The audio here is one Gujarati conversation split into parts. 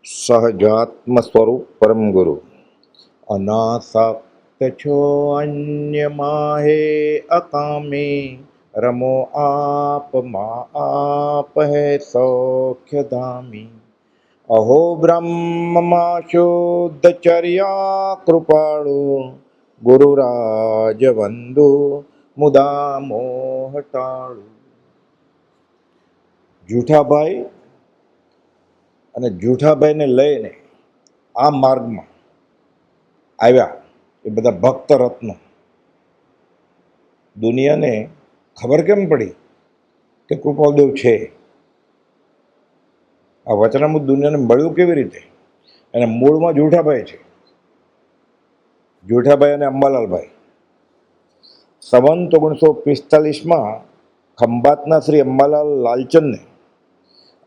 સહજાત્મ સ્વરૂપ પરમ ગુરુ અનાસક્ત છો અન્ય માહે અકામે રમો આપ મા આપ હે સૌખ્ય ધામી અહો બ્રહ્મમાં શુદ્ધ ચર્યા કૃપાળુ ગુરુરાજ વંદુ મુદા મોહ ટાળું. જૂઠાભાઈ અને જૂઠાભાઈને લઈને આ માર્ગમાં આવ્યા એ બધા ભક્ત રત્નો. દુનિયાને ખબર કેમ પડી કે કૃપાલદેવ છે? આ વચનામૃત દુનિયાને મળ્યું કેવી રીતે? અને મૂળમાં જૂઠાભાઈ છે. જૂઠાભાઈ અને અંબાલાલભાઈ સંવંત 1945માં ખંભાતના શ્રી અંબાલાલ લાલચંદને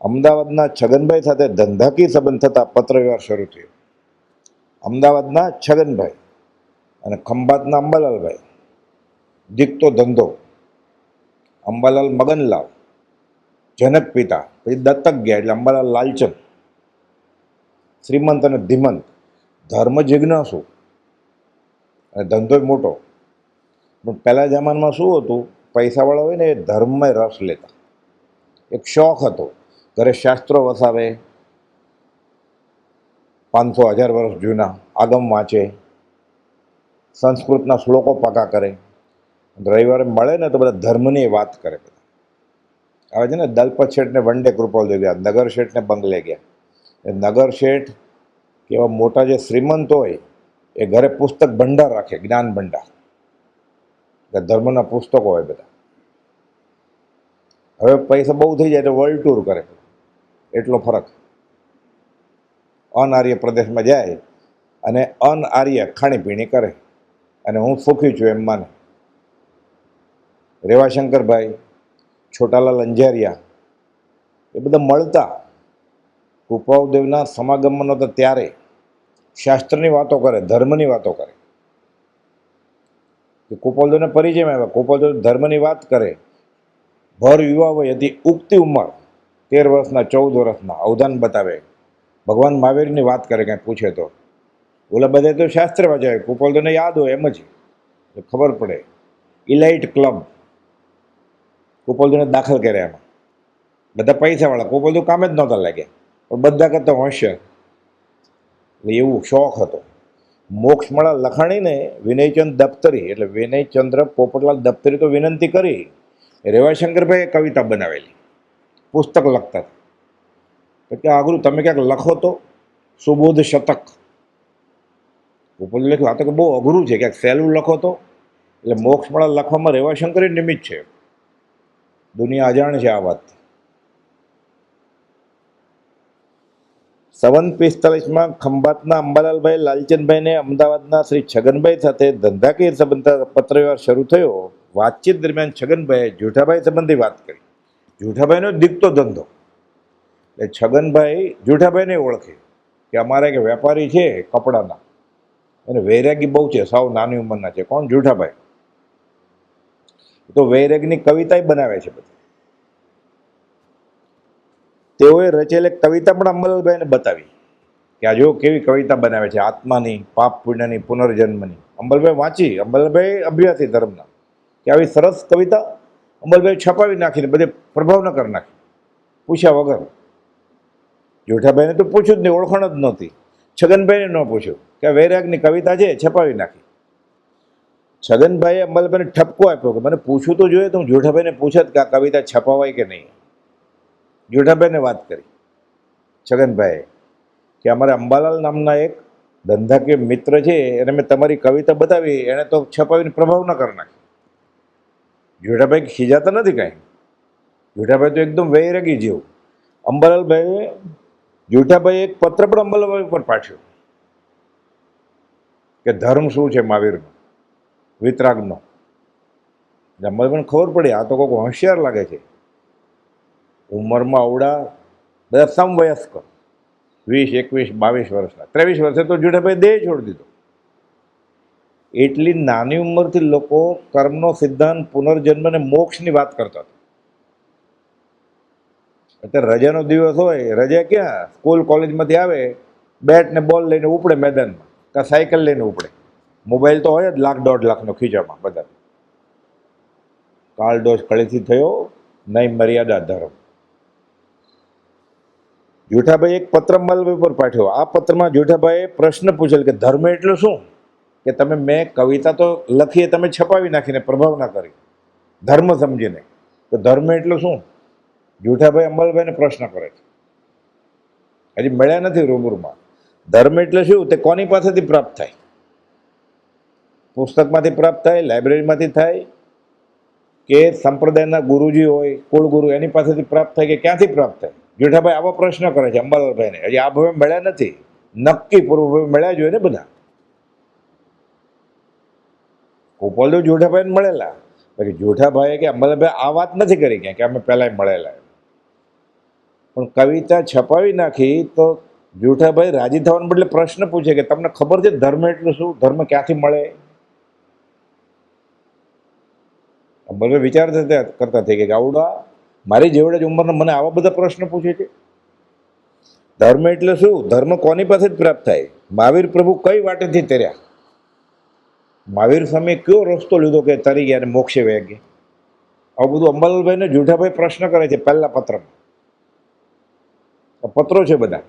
અમદાવાદના છગનભાઈ સાથે ધંધાકીય સંબંધ થતા પત્રવ્યવહાર શરૂ થયો. અમદાવાદના છગનભાઈ અને ખંભાતના અંબાલાલભાઈ દીકતો ધંધો. અંબાલાલ મગનલાલ જનક પિતા, પછી દત્તક ગયા એટલે અંબાલાલ લાલચંદ. શ્રીમંત અને ધીમંત, ધર્મ જિજ્ઞાસુ અને ધંધો મોટો. પણ પહેલા જમાનામાં શું હતું, પૈસાવાળા હોય ને એ ધર્મમાં રસ લેતા. એક શોખ હતો, ઘરે શાસ્ત્રો વસાવે, 500-1000 વર્ષ જૂના આગમ વાંચે, સંસ્કૃતના શ્લોકો પાકા કરે. રવિવારે મળે ને તો બધા ધર્મની વાત કરે. આવે છે ને, દલપત શેઠને વન ડે કૃપાલદેવ ગયા, નગર શેઠને બંગલે ગયા. એ નગર શેઠ કેવા મોટા જે શ્રીમંત હોય એ ઘરે પુસ્તક ભંડાર રાખે, જ્ઞાન ભંડાર, ધર્મના પુસ્તકો હોય બધા. હવે પૈસા બહુ થઈ જાય તો વર્લ્ડ ટૂર કરે, એટલો ફરક. અનાર્ય પ્રદેશમાં જાય અને અનાર્ય ખાણીપીણી કરે અને હું સુખી છું એમ માને. રેવાશંકરભાઈ, છોટાલાલ અંજારિયા એ બધા મળતા. કૃપાલદેવના સમાગમનો તો ત્યારે શાસ્ત્રની વાતો કરે, ધર્મની વાતો કરે. કૃપાલદેવને પરિચયમાં આવ્યા, કૃપાલદેવ ધર્મની વાત કરે. ભર યુવા વય હતી, ઉગતી ઉંમર, 13 વર્ષના 14 વર્ષના, અવધાન બતાવે. ભગવાન મહાવીરની વાત કરે, કાંઈ પૂછે તો. ઓલા બધા તો શાસ્ત્ર વાંચ્યા, કૃપાલદેવને યાદ હોય એમ જ ખબર પડે. ઇલાઇટ ક્લબ કૃપાલદેવને દાખલ કર્યા એમાં. બધા પૈસાવાળા, કૃપાલદેવ કામે જ નહોતા લાગ્યા, પણ બધા કરતા હોશિયાર. એટલે એવું શોખ હતો. મોક્ષમાળા લખાણીને વિનયચંદ દફતરી, એટલે વિનયચંદ્ર પોપટલાલ દફતરી તો વિનંતી કરી. રેવાશંકરભાઈએ કવિતા બનાવેલી, પુસ્તક લખતા. કે આગળ તમે ક્યાંક લખો તો સુબોધ શતક. ઉપર લખ્યું, આ તો બહુ અઘરું છે, ક્યાંક સહેલું લખો તો. એટલે મોક્ષમાળા લખવામાં રેવાશંકરે નિમિત્ત છે. દુનિયા અજાણ છે આ વાત. સંવંત 45માં ખંભાતના અંબાલાલભાઈ લાલચંદભાઈને અમદાવાદના શ્રી છગનભાઈ સાથે ધંધાકીય સંબંધ પત્રવ્યવહાર શરૂ થયો. વાતચીત દરમિયાન છગનભાઈએ જૂઠાભાઈ સંબંધી વાત કરી. જૂઠાભાઈનો દીકતો ધંધો. એટલે છગનભાઈ જૂઠાભાઈને ઓળખે કે અમારા એક વેપારી છે કપડાના, અને વૈરાગી બહુ છે, સાવ નાની ઉંમરના છે. કોણ? જૂઠાભાઈ. તો વૈરાગની કવિતા બનાવે છે બધી. તેઓએ રચેલ એક કવિતા પણ અંબાલાલભાઈને બતાવી કે આ જો કેવી કવિતા બનાવે છે, આત્માની, પાપ પુણ્યની, પુનર્જન્મની. અંબાલાલભાઈ વાંચી, અંબાલાલભાઈ અભ્યાસી ધર્મના, કે આવી સરસ કવિતા અંબાલાલભાઈ છપાવી નાખીને બધે પ્રભાવ ન કરી નાખી, પૂછ્યા વગર. જૂઠાભાઈને તો પૂછ્યું જ નહીં, ઓળખાણ જ નહોતી. છગનભાઈને ન પૂછ્યું કે આ વૈરાગની કવિતા છે, છપાવી નાખી. છગનભાઈએ અંબાલાલભાઈને ઠપકો આપ્યો કે મને પૂછવું તો જોઈએ, તો હું જૂઠાભાઈને પૂછત કે આ કવિતા છપાવાય કે નહીં. જૂઠાભાઈને વાત કરી છગનભાઈએ કે અમારે અંબાલાલ નામના એક ધંધાકીય મિત્ર છે, એને મેં તમારી કવિતા બતાવી, એણે તો છપાવીને પ્રભાવ ન કરી નાખી. જૂઠાભાઈ ખીજાતા નથી કાંઈ. જૂઠાભાઈ તો એકદમ વૈરાગી જેવું. અંબાલાલભાઈએ જૂઠાભાઈ એક પત્ર પણ અંબાલાલભાઈ ઉપર પાછ્યો કે ધર્મ શું છે મહાવીરનો, વિતરાગનો. અંબાલાલભાઈને ખબર પડી આ તો કોઈક હોશિયાર લાગે છે. ઉંમરમાં અવડા, બધા સમવયસ્ક, 20, 21, 22 વર્ષના. 23 વર્ષે તો જૂઠાભાઈ દેહ છોડી દીધો. એટલી નાની ઉંમરથી લોકો કર્મનો સિદ્ધાંત, પુનર્જન્મ અને મોક્ષની વાત કરતા હતા. અત્યારે રજાનો દિવસ હોય, રજા ક્યાં, સ્કૂલ કોલેજમાંથી આવે, બેટ ને બોલ લઈને ઉપડે મેદાનમાં, કાં સાયકલ લઈને ઉપડે. મોબાઈલ તો હોય જ 1,00,000-1,50,000નો ખીચામાં બધા. કાળ દોષ કળીથી થયો, નહીં મર્યાદા ધર્મ. જેઠાભાઈ એક પત્ર અંબાલાલભાઈ પર પાઠવ્યો. આ પત્રમાં જેઠાભાઈએ પ્રશ્ન પૂછેલ કે ધર્મ એટલે શું? કે તમે, મેં કવિતા તો લખીએ, તમે છપાવી નાખીને પ્રભાવ ના કરી ધર્મ સમજીને, તો ધર્મ એટલે શું? જેઠાભાઈ અંબાલાલભાઈને પ્રશ્ન કરે છે. હજી મળ્યા નથી રૂબરૂમાં. ધર્મ એટલે શું? તે કોની પાસેથી પ્રાપ્ત થાય? પુસ્તકમાંથી પ્રાપ્ત થાય, લાઇબ્રેરીમાંથી થાય, કે સંપ્રદાયના ગુરુજી હોય, કુળગુરુ, એની પાસેથી પ્રાપ્ત થાય, કે ક્યાંથી પ્રાપ્ત થાય? જેઠાભાઈ આવો પ્રશ્ન કરે છે અંબાલાલભાઈને. હજી આ ભાવે મળ્યા નથી, નક્કી પૂર્વ ભાવે મળ્યા જોઈએ ને બધા. ગોપાલદેવ જેઠાભાઈને મળેલા, બાકી જેઠાભાઈએ કે અંબાલાલભાઈ આ વાત નથી કરી ક્યાં કે અમે પહેલાં મળેલા. પણ કવિતા છપાવી નાખી તો જેઠાભાઈ રાજી થવાને બદલે પ્રશ્ન પૂછે કે તમને ખબર છે ધર્મ એટલે શું? ધર્મ ક્યાંથી મળે? અંબાલાલભાઈ વિચાર કરતા થઈ ગયા કે આવડા મારી જેવડે જ ઉંમરના મને આવા બધા પ્રશ્ન પૂછે છે. ધર્મ એટલે શું? ધર્મ કોની પાસે જ પ્રાપ્ત થાય? મહાવીર પ્રભુ કઈ વાટેથી તર્યા? મહાવીર સ્વામી કયો રસ્તો લીધો કે તરી ગયા અને મોક્ષે વહી ગયા? આવું બધું અંબાલાલભાઈને જેઠાભાઈ પ્રશ્ન કરે છે પહેલા પત્રમાં. પત્રો છે બધા.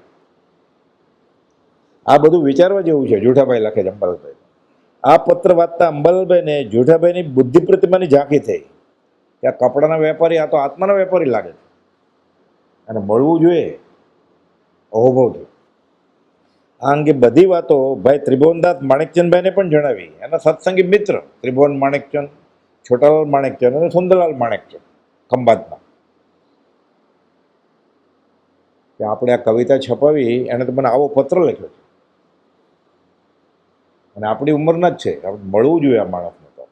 આ બધું વિચારવા જેવું છે. જેઠાભાઈ લખે છે અંબાલાલભાઈ. આ પત્ર વાંચતા અંબાલાલભાઈને જેઠાભાઈની બુદ્ધિ પ્રતિમાની ઝાંખી થઈ કે આ કપડાના વેપારી, આ તો આત્માના વેપારી લાગે છે અને મળવું જોઈએ, અહોભાવ થયો. આ અંગે બધી વાતો ભાઈ ત્રિભુવનદાસ માણેકચંદભાઈને પણ જણાવી. એના સત્સંગી મિત્ર ત્રિભુવન માણેકચંદ, છોટાલાલ માણેકચંદ અને સુંદરલાલ માણેકચંદ ખંભાતના, કે આપણે આ કવિતા છપાવી, એને તો મને આવો પત્ર લખ્યો છે અને આપણી ઉંમરના જ છે, આપણે મળવું જોઈએ આ માણસને. તો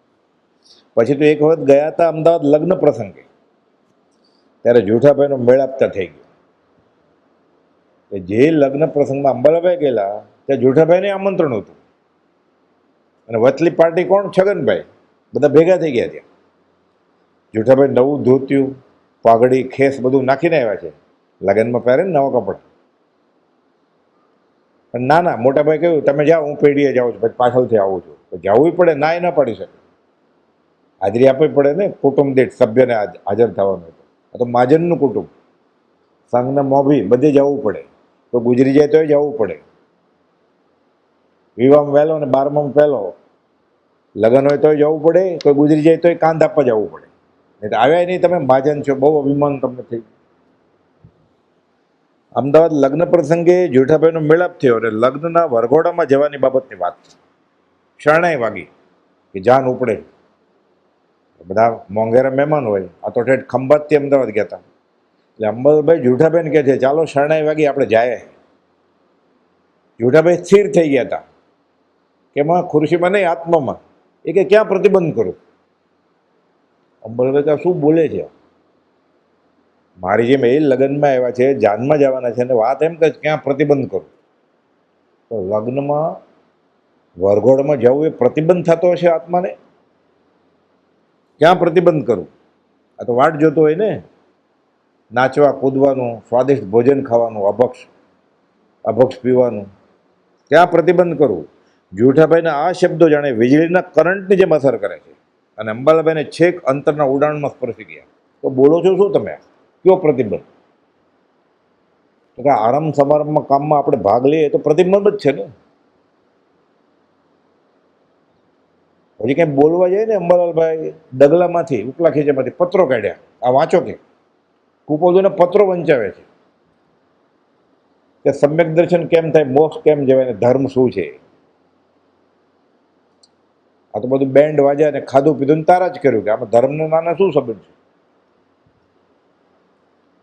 પછી તો એક વખત ગયા હતા અમદાવાદ લગ્ન પ્રસંગે, ત્યારે જેઠાભાઈનો મેળાપતા થઈ ગયો. જે લગ્ન પ્રસંગમાં અંબાલાલભાઈ ગયેલા ત્યાં જેઠાભાઈને આમંત્રણ હતું અને વચલી પાર્ટી કોણ? છગનભાઈ. બધા ભેગા થઈ ગયા ત્યાં. જેઠાભાઈ નવું ધોતિયું, પાઘડી, ખેસ બધું નાખીને આવ્યા છે. લગ્નમાં પહેરે ને નવા કપડા. પણ ના, મોટાભાઈ કહ્યું તમે જાઓ, હું પેઢીએ જાઉં છું, પછી પાછળથી આવું છું. તો જવું પડે, ના એ ના પાડી શકે. હાજરી આપવી પડે ને, કુટુંબ દીઠ સભ્યને હાજર થવાનું. આ તો મહાજનનું કુટુંબ, સંઘના મોભી, બધે જવું પડે. તો ગુજરી જાય તોય જવું પડે. વિવાહમાં વહેલો ને 12માં પહેલો, લગ્ન હોય તોય જવું પડે, કોઈ ગુજરી જાય તોય કાંધ આપવા જવું પડે. નહીં તો આવ્યા નહીં, તમે મહાજન છો, બહુ અભિમાન તમને થઈ. અમદાવાદ લગ્ન પ્રસંગે જેઠાભાઈનો મેળાપ થયો અને લગ્નના વરઘોડામાં જવાની બાબતની વાત. શરણાઈ વાગી કે જાન ઉપડે. બધા મોંઘેરા મહેમાન હોય. આ તો ઠેઠ ખંભાતથી અમદાવાદ ગયા હતા. એટલે અંબાલાલભાઈ જેઠાભાઈને કહે છે ચાલો શરણાઈ વાગી, આપણે જાય. જેઠાભાઈ સ્થિર થઈ ગયા હતા કે એમાં ખુરશીમાં નહીં, આત્મામાં. એ કે ક્યાં પ્રતિબંધ કરું? અંબાલાલભાઈ કહે શું બોલે છે? મારી જેમ એ લગ્નમાં આવ્યા છે, જાનમાં જવાના છે, અને વાત એમ કે ક્યાં પ્રતિબંધ કરું? તો લગ્નમાં વરઘોડામાં જવું એ પ્રતિબંધ થતો હશે આત્માને? ક્યાં પ્રતિબંધ કરું? આ તો વાટ જોતો હોય ને, નાચવા કૂદવાનું, સ્વાદિષ્ટ ભોજન ખાવાનું, અભક્ષ પીવાનું. ક્યાં પ્રતિબંધ કરું? જેઠાભાઈના આ શબ્દો જાણે વીજળીના કરંટની જેમ અસર કરે છે અને અંબાલાલભાઈને છેક અંતરના ઉડાણમાં સ્પર્શી ગયા. તો બોલો છો શું તમે? કયો પ્રતિબંધ? તો કે આરામ સમારંભમાં, કામમાં આપણે ભાગ લઈએ તો પ્રતિબંધ જ છે ને. હજી કંઈ બોલવા જાય ને, અંબાલાલભાઈ ડગલામાંથી, ઉપલા ખીચામાંથી પત્રો કાઢ્યા. આ વાંચો કે કુપોદોને પત્રો વંચાવે છે કે સમ્યક દર્શન કેમ થાય, મોક્ષ કેમ જવાય, ધર્મ શું છે. આ તો બધું બેન્ડ વાજ્યા ને ખાધું પીધું તારા જ કર્યું કે આમાં ધર્મને નાના શું સંબંધ છે?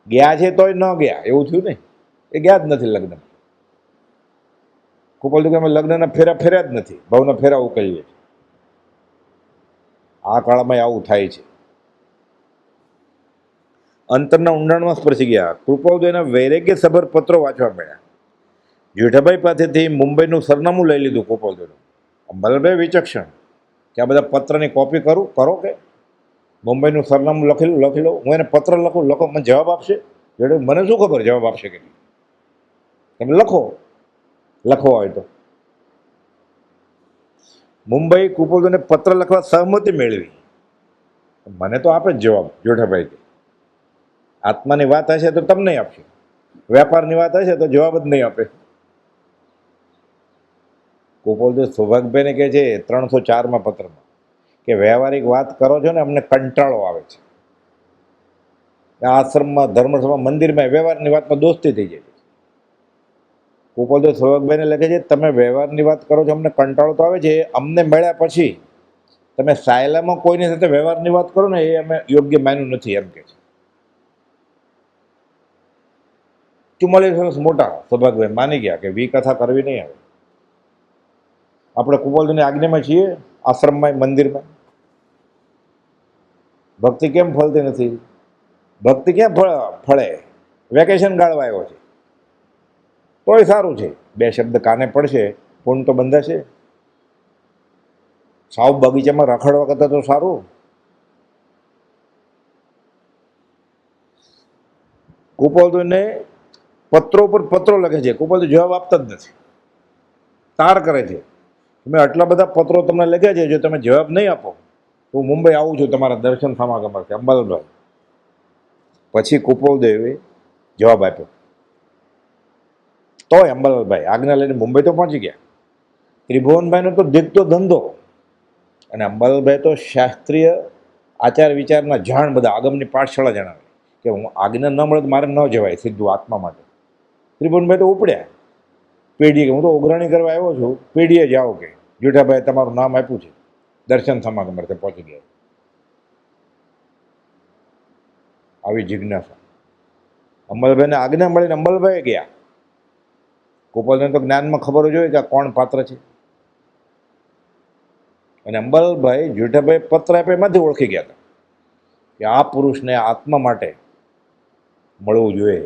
ગયા છે તોય ન ગયા એવું થયું ને. એ ગયા જ નથી લગ્ન. કુપોલ કે અમે લગ્નના ફેરા ફેર્યા જ નથી, ભાવના ફેરા ઉકેલીએ છીએ. આ કાળમાં આવું થાય છે. અંતરના ઊંડાણમાં સ્પર્શી ગયા. કૃપાળુદેવના વૈરાગ્ય સભર પત્રો વાંચવા મળ્યા. જેઠાભાઈ પાસેથી મુંબઈનું સરનામું લઈ લીધું કૃપાળુદેવનું. અંબાલાલભાઈ વિચક્ષણ કે આ બધા પત્રની કોપી કરો કે મુંબઈનું સરનામું લખી લો. હું એને પત્ર લખો, મને જવાબ આપશે. જોડે મને શું ખબર જવાબ આપશે કે નહીં. તમે લખો, લખવા હોય તો. મુંબઈ કુપોલને પત્ર લખવા સહમતિ મેળવી. મને તો આપે જ જવાબ જોઠાભાઈ કે આત્માની વાત હશે તો તમને આપશે, વ્યાપારની વાત હશે તો જવાબ જ નહીં આપે. કુપોલદેવ સૌભાગ્યભાઈને કહે છે 304માં પત્રમાં કે વ્યવહારિક વાત કરો છો ને અમને કંટાળો આવે છે. આશ્રમમાં, ધર્મસભા, મંદિરમાં વ્યવહારની વાતમાં દોસ્તી થઈ જાય. કુપોલદેવ સૌભાગ્યભાઈને લખે છે તમે વ્યવહારની વાત કરો છો અમને કંટાળો તો આવે છે, અમને મળ્યા પછી તમે સાયલામાં કોઈની સાથે વ્યવહારની વાત કરો ને એ અમે યોગ્ય માન્યું નથી, એમ કે છે. 44 વર્ષ મોટા સૌભાગ્યભાઈ માની ગયા કે વી કથા કરવી નહીં આવે. આપણે કુપોલદેવની આજ્ઞામાં છીએ, આશ્રમમાં, મંદિરમાં. ભક્તિ કેમ ફળતી નથી? ભક્તિ કેમ ફળે? વેકેશન ગાળવા આવ્યો છે તોય સારું છે, 2 શબ્દ કાને પડશે, પૂર્ણ તો બંધાશે. સાવ બગીચામાં રખડવા કરતા તો સારું. કુપોલદેવને પત્રો પર પત્રો લખે છે, કુપોલદેવ જવાબ આપતા જ નથી, તાર કરે છે. મેં આટલા બધા પત્રો તમને લખ્યા છે, જો તમે જવાબ નહીં આપો તો હું મુંબઈ આવું છું તમારા દર્શન સમાગમ છે. અંબાલાલભાઈ પછી કુપોલદેવે જવાબ આપ્યો. તોય અંબાલાલભાઈ આજ્ઞા લઈને મુંબઈ તો પહોંચી ગયા. ત્રિભુવનભાઈનો તો દીકતો ધંધો, અને અંબાલાલભાઈ તો શાસ્ત્રીય આચાર વિચારના જાણ, બધા આગમની પાઠશાળા જણાવે કે હું આજ્ઞા ન મળે તો મારે ન જવાય સીધું આત્મા માટે. ત્રિભુવનભાઈ તો ઉપડ્યા પેઢીએ, હું તો ઉઘરાણી કરવા આવ્યો છું, પેઢીએ જાઓ કે જેઠાભાઈ તમારું નામ આપ્યું છે, દર્શન સમાગમ અર્થે પહોંચી ગયા. આવી જિજ્ઞાસા. અંબાલાલભાઈને આજ્ઞા મળીને અંબાલાલભાઈ ગયા. કુપોલને તો જ્ઞાનમાં ખબર જ હોય કે આ કોણ પાત્ર છે. અને અંબાલાલભાઈ જેઠાભાઈ પત્ર આપે એમાંથી ઓળખી ગયા હતા કે આ પુરુષને આત્મા માટે મળવું જોઈએ,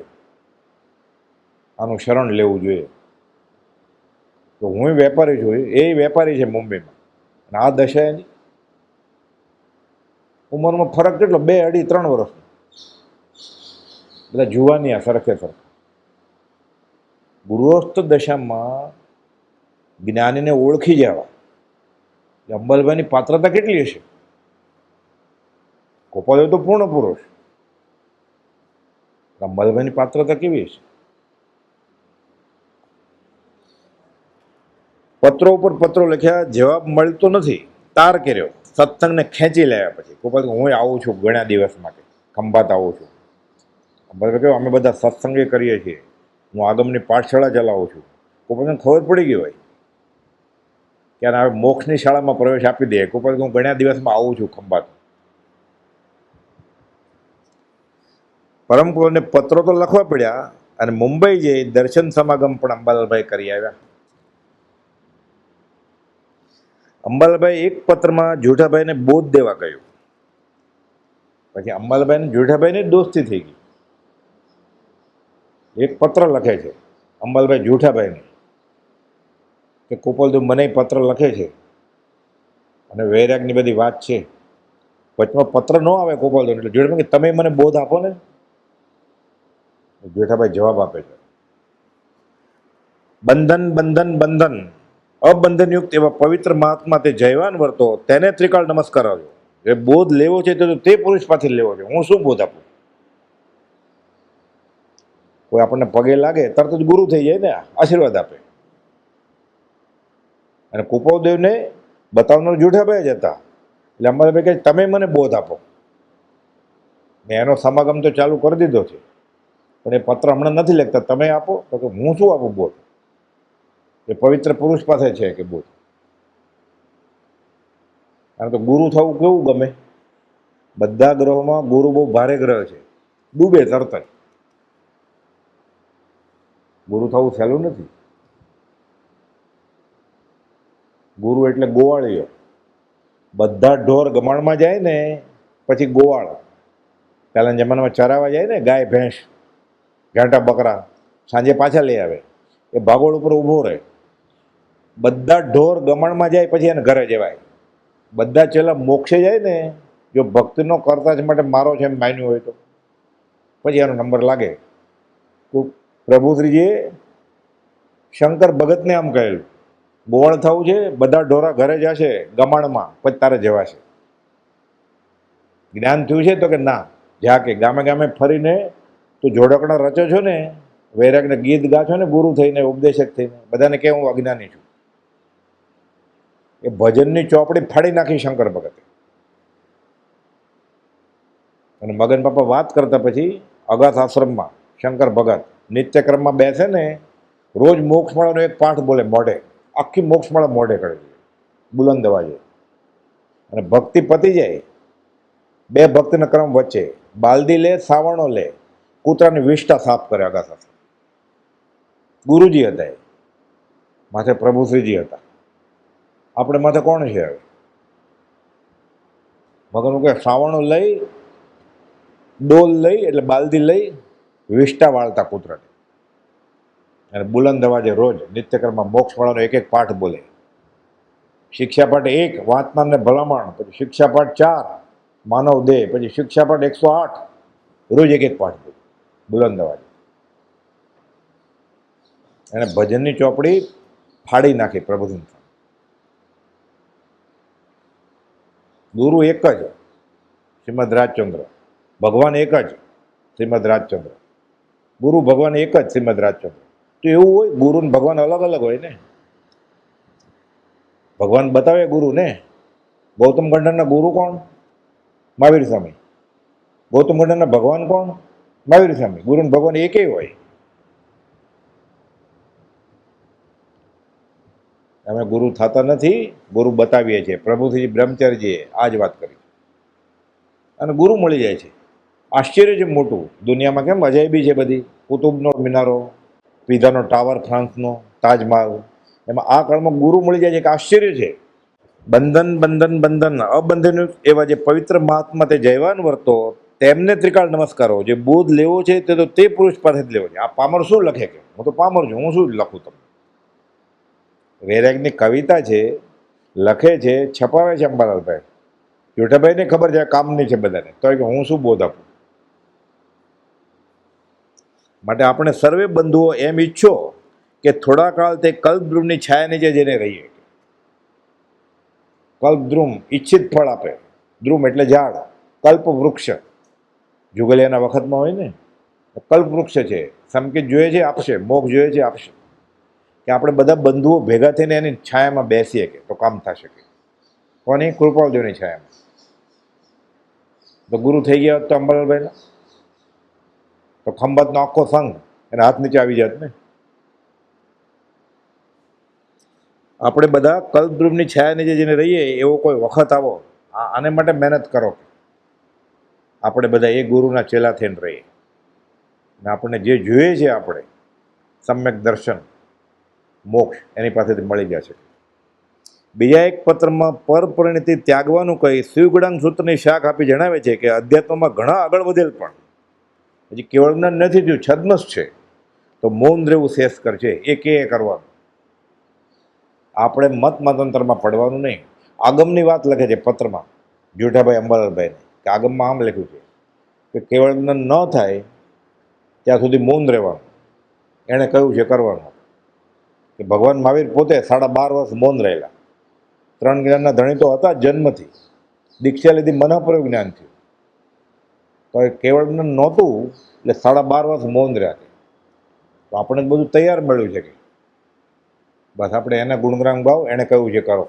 આનું શરણ લેવું જોઈએ. તો હું વેપારી છું, એ વેપારી છે મુંબઈમાં, અને આ દશા એની. ઉંમરમાં ફરક કેટલો? 2, 2.5, 3 વર્ષનો. બધા જુવાની આ સરખે સરખા. ગૃહસ્થ દશામાં જ્ઞાનીને ઓળખી જવા, અંબાલાલભાઈની પાત્રતા કેટલી હશે? કુપોલદેવ તો પૂર્ણ પુરુષ, અંબાલાલભાઈની પાત્રતા કેવી હશે? પત્રો ઉપર પત્રો લખ્યા, જવાબ મળતો નથી, તાર કર્યો. સત્સંગને ખેંચી લાવ્યા. પછી કુપોલદેવ હું આવું છું ઘણા દિવસ માટે, ખંભાત આવું છું. અંબાલાલભાઈ કહ્યું અમે બધા સત્સંગે કરીએ છીએ, હું આગમની પાઠશાળા ચલાવું છું. કુપોલદેવને ખબર પડી ગઈ હોય કે હવે મોક્ષની શાળામાં પ્રવેશ આપી દે. કુપોલદેવ હું ઘણા દિવસમાં આવું છું ખંભાત. પરમ કુપોલને પત્રો તો લખવા પડ્યા, અને મુંબઈ જઈ દર્શન સમાગમ પણ અંબાલાલભાઈ કરી આવ્યા. અંબાલાલભાઈ એક પત્રમાં જેઠાભાઈને બોધ દેવા કહ્યું. પછી અંબાલાલભાઈને જેઠાભાઈની દોસ્તી થઈ ગઈ. એક પત્ર લખે છે અંબાલાલભાઈ જેઠાભાઈને કે કુપોલદેવ મને પત્ર લખે છે અને વૈરાગની બધી વાત છે. વચમાં પત્ર ન આવે કુપોલદેવ, એટલે જેઠાભાઈ કે તમે મને બોધ આપો ને. જેઠાભાઈ જવાબ આપે છે બંધન બંધન બંધન અબંધનયુક્ત એવા પવિત્ર મહાત્મા તે જયવાન વર્તો, તેને ત્રિકાળ નમસ્કાર આવ્યો. એ બોધ લેવો છે તો તે પુરુષ પાસેથી લેવો છે. હું શું બોધ આપું? કોઈ આપણને પગે લાગે તરત જ ગુરુ થઈ જાય ને, આશીર્વાદ આપે. અને કુપોલદેવને બતાવનાર જેઠાભાઈ જ હતા. એટલે અંબાલાલભાઈ કહે તમે મને બોધ આપો. મેં એનો સમાગમ તો ચાલુ કરી દીધો છે, પણ એ પત્ર હમણાં નથી લખતા, તમે આપો. તો કે હું શું આપું બોધ? એ પવિત્ર પુરુષ પાસે છે કે બોધ. કારણ તો ગુરુ થવું કેવું ગમે? બધા ગ્રહોમાં ગુરુ બહુ ભારે ગ્રહ છે, ડૂબે તરત જ. ગુરુ થવું સહેલું નથી. ગુરુ એટલે ગોવાળીઓ. બધા ઢોર ગમાણમાં જાય ને પછી ગોવાળ. પહેલાના જમાનામાં ચરાવવા જાય ને, ગાય ભેંસ ઘાટા બકરા, સાંજે પાછા લઈ આવે. એ ભાગોળ ઉપર ઊભો રહે. બધા ઢોર ગમણમાં જાય પછી એને ઘરે જવાય. બધા ચેલા મોક્ષે જાય ને, જો ભક્તિનો કરતા જ માટે મારો છે એમ માન્યું હોય તો પછી એનો નંબર લાગે. તો પ્રભુશ્રીજીએ શંકર ભગતને આમ કહેલું, બોળ થવું છે, બધા ઢોરા ઘરે જશે ગમાણમાં, પછી તારે જવાશે. જ્ઞાન થયું છે તો કે ના, જા કે ગામે ગામે ફરીને તું જોડકણા રચો છો ને, વૈરાગને ગીત ગા છો ને, ગુરુ થઈને ઉપદેશક થઈને, બધાને કે હું અજ્ઞાની છું. એ ભજનની ચોપડી ફાડી નાખી શંકર ભગતે. અને મગન બાપા વાત કરતા પછી અગાથ આશ્રમમાં શંકર ભગત નિત્યક્રમમાં બેસે ને, રોજ મોક્ષમાળાનો એક પાઠ બોલે મોઢે, આખી મોક્ષમાળા મોઢે કરે છે બુલંદ અવાજે. અને ભક્તિ પતી જાય, બે ભક્તના ક્રમ વચ્ચે બાલદી લે, સાવણો લે, કૂતરાની વિષ્ટા સાફ કરે અગાથ આશ્રમ. ગુરુજી હતા એ, માથે પ્રભુશ્રીજી હતા. આપણે માથે કોણ છે હવે? મગનનું કે સાવણો લઈ, ડોલ લઈ એટલે બાલદી લઈ વિષ્ટા વાળતા કૂતરાને, અને બુલંદ અવાજે રોજ નિત્યક્રમમાં મોક્ષવાળાનો એક એક પાઠ બોલે. શિક્ષાપાઠ 1 વાંચનારને ભલામણ, પછી શિક્ષાપાઠ 4 માનવ દેહ, પછી શિક્ષાપાઠ 108 રોજ એક એક પાઠ બોલે બુલંદ અવાજે. એને ભજનની ચોપડી ફાડી નાખી પ્રભુજી. ગુરુ એક જ શ્રીમદ રાજચંદ્ર, ભગવાન એક જ શ્રીમદ રાજચંદ્ર, ગુરુ ભગવાન એક જ શ્રીમદ રાજચંદ્ર. તો એવું હોય, ગુરુ ને ભગવાન અલગ અલગ હોય ને. ભગવાન બતાવે ગુરુને. ગૌતમ ગંડરના ગુરુ કોણ? મહાવીર સ્વામી. ગૌતમ ગંડરના ભગવાન કોણ? મહાવીર સ્વામી. ગુરુ ને ભગવાન એકેય હોય. અમે ગુરુ થતા નથી, ગુરુ બતાવીએ છીએ. પ્રભુશ્રી બ્રહ્મચર્યજીએ આ જ વાત કરી. અને ગુરુ મળી જાય છે. આશ્ચર્ય છે મોટું. દુનિયામાં કેમ અજાયબી છે બધી, કુતુબનો મિનારો, પીઝાનો ટાવર, ફ્રાન્સનો તાજમહાલ, એમાં આ કાળમાં ગુરુ મળી જાય છે કે આશ્ચર્ય છે. બંધન બંધન બંધન અબંધન એવા જે પવિત્ર મહાત્મા તે જયવાન વર્તો, તેમને ત્રિકાળ નમસ્કારો. જે બોધ લેવો છે તે તો તે પુરુષ પાસે જ લેવો છે. આ પામર શું લખે કે હું તો પામર છું, હું શું લખું તમને? વૈરાગની કવિતા છે, લખે છે, છપાવે છે અંબાલાલભાઈ. જેઠાભાઈને ખબર છે કામની છે બધાને, તો કે હું શું બોધ આપું? માટે આપણે સર્વે બંધુઓ એમ ઈચ્છો કે થોડા કાળ તે કલ્પદ્રુમની છાયા નીચે જઈને રહીએ. કલ્પદ્રુમ ઈચ્છિત ફળ આપે. દ્રુમ એટલે ઝાડ, કલ્પ વૃક્ષ જુગલિયાના વખતમાં હોય ને, કલ્પ વૃક્ષ છે. સંકેત જોઈએ છે આપશે, મોક્ષ જોઈએ છે આપશે. કે આપણે બધા બંધુઓ ભેગા થઈને એની છાયામાં બેસીએ કે તો કામ થશે. કે કોની? કૃપાળદેવની છાયામાં. તો ગુરુ થઈ ગયા તો અંબાલાલભાઈના તો ખંભાતનો આખો સંઘ એના હાથ નીચે આવી જાત ને. આપણે બધા કલ્પદ્રુમની છાયા નીચે જઈને રહીએ એવો કોઈ વખત આવો, આને માટે મહેનત કરો. આપણે બધા એ ગુરુના ચેલા થઈને રહીએ. અને આપણને જે જોઈએ છે, આપણે સમ્યક દર્શન, મોક્ષ એની પાસેથી મળી ગયા છે. બીજા એક પત્રમાં પરપરિણતિ ત્યાગવાનું કહી શિવગુણાંગ સૂત્રની શાખ આપી જણાવે છે કે અધ્યાત્મમાં ઘણા આગળ વધેલ પણ હજી કેવળ જ્ઞાન નથી થયું, છદ્મસ છે, તો મૌન રહેવું શ્રેષ્ઠકર છે. એ કે કરવાનું. આપણે મત મતાંતરમાં પડવાનું નહીં. આગમની વાત લખે છે પત્રમાં જેઠાભાઈ અંબાલાલભાઈને, કે આગમમાં આમ લખ્યું છે કે કેવળ જ્ઞાન ન થાય ત્યાં સુધી મૌન રહેવાનું. એણે કહ્યું છે કરવાનું. કે ભગવાન મહાવીર પોતે 12.5 વર્ષ મૌન રહેલા. 3 જ્ઞાનના ધણી તો હતા જન્મથી, દીક્ષા લીધી મનઃપ્રયોગ જ્ઞાન થયું, તો એ કેવળ જ્ઞાન નહોતું એટલે 12.5 વર્ષ મૌન રહ્યા. તો આપણે બધું તૈયાર મળ્યું છે કે બસ આપણે એના ગુણગ્રામ ભાવ, એણે કહ્યું છે કરો.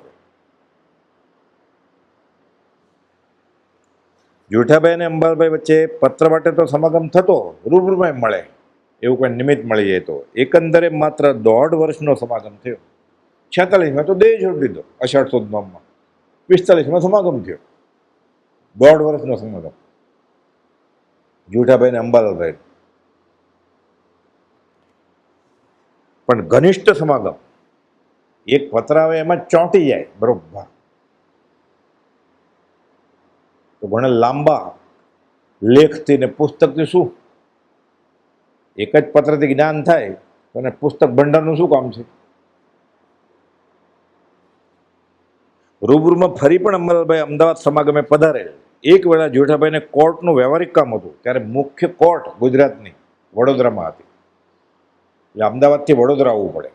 જેઠાભાઈ અને અંબાલાલભાઈ વચ્ચે પત્ર માટે તો સમાગમ થતો, રૂબરૂમાં મળે એવું કોઈ નિમિત્ત મળી જાય તો. એકંદરે માત્ર 1.5 વર્ષનો સમાગમ થયો. 46માં તો દેહ છોડી દીધો અષાઢ સુદ નોમમાં. 45માં સમાગમ થયો. 1.5 વર્ષનો સમાગમ જેઠાભાઈ ને અંબાલાલભાઈ. પણ ઘનિષ્ઠ સમાગમ એક પત્ર આવે એમાં ચોંટી જાય બરોબર. તો ઘણા લાંબા લેખથી ને પુસ્તકથી શું, એક જ પત્રથી જ્ઞાન થાય તો એને પુસ્તક ભંડારનું શું કામ છે? રૂબરૂમાં ફરી પણ અંબાલાલભાઈ અમદાવાદ સમાગમે પધારેલ. એક વેળા જેઠાભાઈને કોર્ટનું વ્યવહારિક કામ હતું, ત્યારે મુખ્ય કોર્ટ ગુજરાતની વડોદરામાં હતી, એટલે અમદાવાદથી વડોદરા આવવું પડે.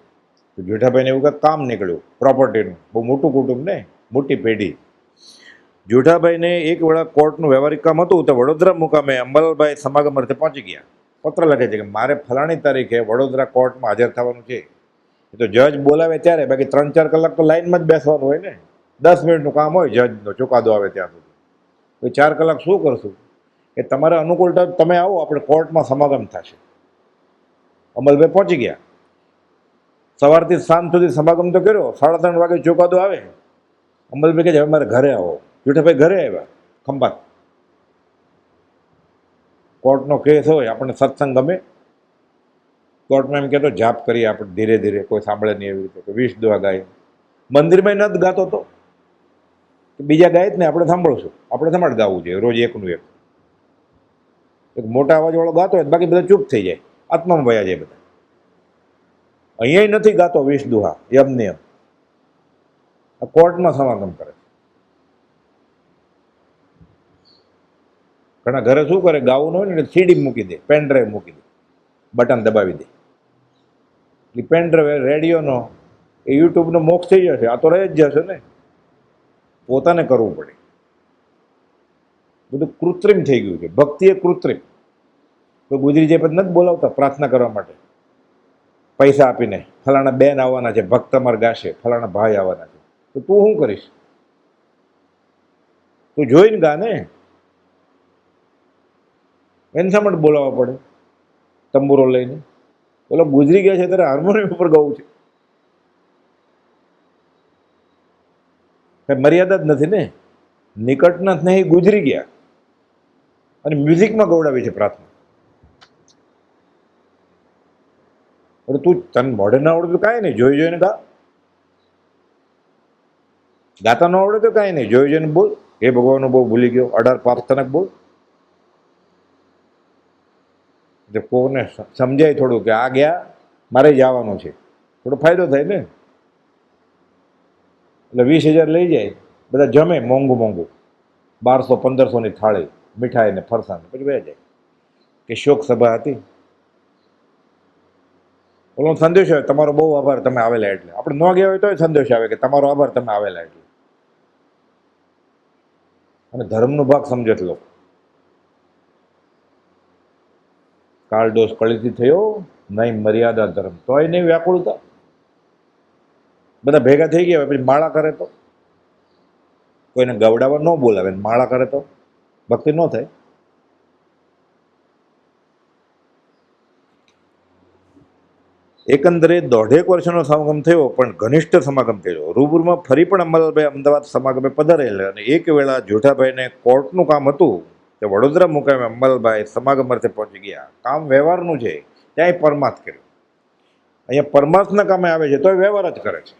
તો જેઠાભાઈને એવું કંઈક કામ નીકળ્યું પ્રોપર્ટીનું, બહુ મોટું કુટુંબ ને મોટી પેઢી. જેઠાભાઈને એક વેળા કોર્ટનું વ્યવહારિક કામ હતું, તો વડોદરા મુકામે અંબાલાલભાઈ સમાગમ અર્થે પહોંચી ગયા. પત્ર લખે છે કે મારે ફલાણી તારીખે વડોદરા કોર્ટમાં હાજર થવાનું છે. એ તો જજ બોલાવે ત્યારે, બાકી 3-4 કલાક તો લાઈનમાં જ બેસવાનું હોય ને. 10 મિનિટનું કામ હોય જજનો, ચુકાદો આવે ત્યાં સુધી. તો 4 કલાક શું કરશું? કે તમારે અનુકૂળતા તમે આવો, આપણે કોર્ટમાં સમાગમ થશે. અમલભાઈ પહોંચી ગયા. સવારથી સાંજ સુધી સમાગમ તો કર્યો, 3:30 વાગે ચુકાદો આવે. અમલભાઈ કહે છે હવે મારે ઘરે આવો. જેઠાભાઈ ઘરે આવ્યા. ખંભાત કોર્ટનો કેસ હોય, આપણને સત્સંગ ગમે. કોર્ટમાં એમ કહેતો જાપ કરીએ આપણે ધીરે ધીરે, કોઈ સાંભળે નહીં એવી રીતે. 20 દુઆ ગાય. મંદિરમાં નથી ગાતો તો બીજા ગાય જ ને, આપણે સાંભળશું. આપણે સમાડ ગાવું જોઈએ રોજ એકનું એક મોટા અવાજવાળો ગાતો હોય, બાકી બધા ચૂપ થઈ જાય, આત્મામાં વયા જાય બધા. અહીંયા નથી ગાતો 20 દુહા એમને એમ, કોર્ટમાં સમાગમ કરે. ઘણા ઘરે શું કરે, ગાવું ન હોય ને એટલે સીડી મૂકી દે, પેન ડ્રાઈવ મૂકી દે, બટન દબાવી દે. એ પેન ડ્રાઈવ રેડિયોનો એ યુટ્યુબનો મોક્ષ થઈ જશે. આ તો રહી જ જશે ને. પોતાને કરવું પડે. બધું કૃત્રિમ થઈ ગયું છે. ભક્તિ એ કૃત્રિમ. તો ગુજરી જે નથી બોલાવતા પ્રાર્થના કરવા માટે પૈસા આપીને, ફલાણા બેન આવવાના છે, ભક્ત તમારે ગાશે, ફલાણા ભાઈ આવવાના છે, તો તું શું કરીશ? તું જોઈને ગા ને. એને શા માટે બોલાવવા પડે તંબુરો લઈને? બોલો ગુજરી ગયા છે ત્યારે હાર્મોનિયમ ઉપર ગાવું છે, કઈ મર્યાદા જ નથી ને. નિકટના સ્નેહી ગુજરી ગયા અને મ્યુઝિકમાં ગવડાવી છે પ્રાર્થના. તું તને મોઢે ના આવડે તો કાંઈ નહીં, જોઈ જોઈને ગા. ગાતા ન આવડે તો કાંઈ નહીં, જોઈ જોઈને બોલ. હે ભગવાનનો બહુ ભૂલી ગયો, 18 પાપતનક બોલ. કોને સમજાય થોડું કે આ ગયા મારે જવાનું છે, થોડો ફાયદો થાય ને. એટલે 20,000 લઈ જાય, બધા જમે મોંઘું મોંઘું, 1200-1500ની થાળી, મીઠાઈ ને ફરસાણ, પછી વહી જાય કે શોક સભા હતી. ઓલો સંદેશ આવે તમારો બહુ આભાર તમે આવેલા એટલે. આપણે ન ગયા હોય તો સંદેશ આવે કે તમારો આભાર તમે આવેલા એટલે. અને ધર્મનો ભાગ સમજત લોકો. કાળદોષ કળીથી થયો નહીં મર્યાદા ધર્મ, તોય નહીં વ્યાકુળતા. બધા ભેગા થઈ ગયા હોય પછી માળા કરે તો કોઈને ગવડાવવા ન બોલાવે, માળા કરે તો ભક્તિ ન થાય. એકંદરે 1.5 વર્ષનો સમાગમ થયો, પણ ઘનિષ્ઠ સમાગમ થયો. રૂબરૂમાં ફરી પણ અંબાલાલભાઈ અમદાવાદ સમાગમે પધારેલા અને એક વેળા જેઠાભાઈને કોર્ટનું કામ હતું તે વડોદરા મુકામે અંબાલાલભાઈ સમાગમ અર્થે પહોંચી ગયા. કામ વ્યવહારનું છે, ત્યાંય પરમાર્થ કર્યો. અહીંયા પરમાર્થના કામે આવે છે તો વ્યવહાર જ કરે છે.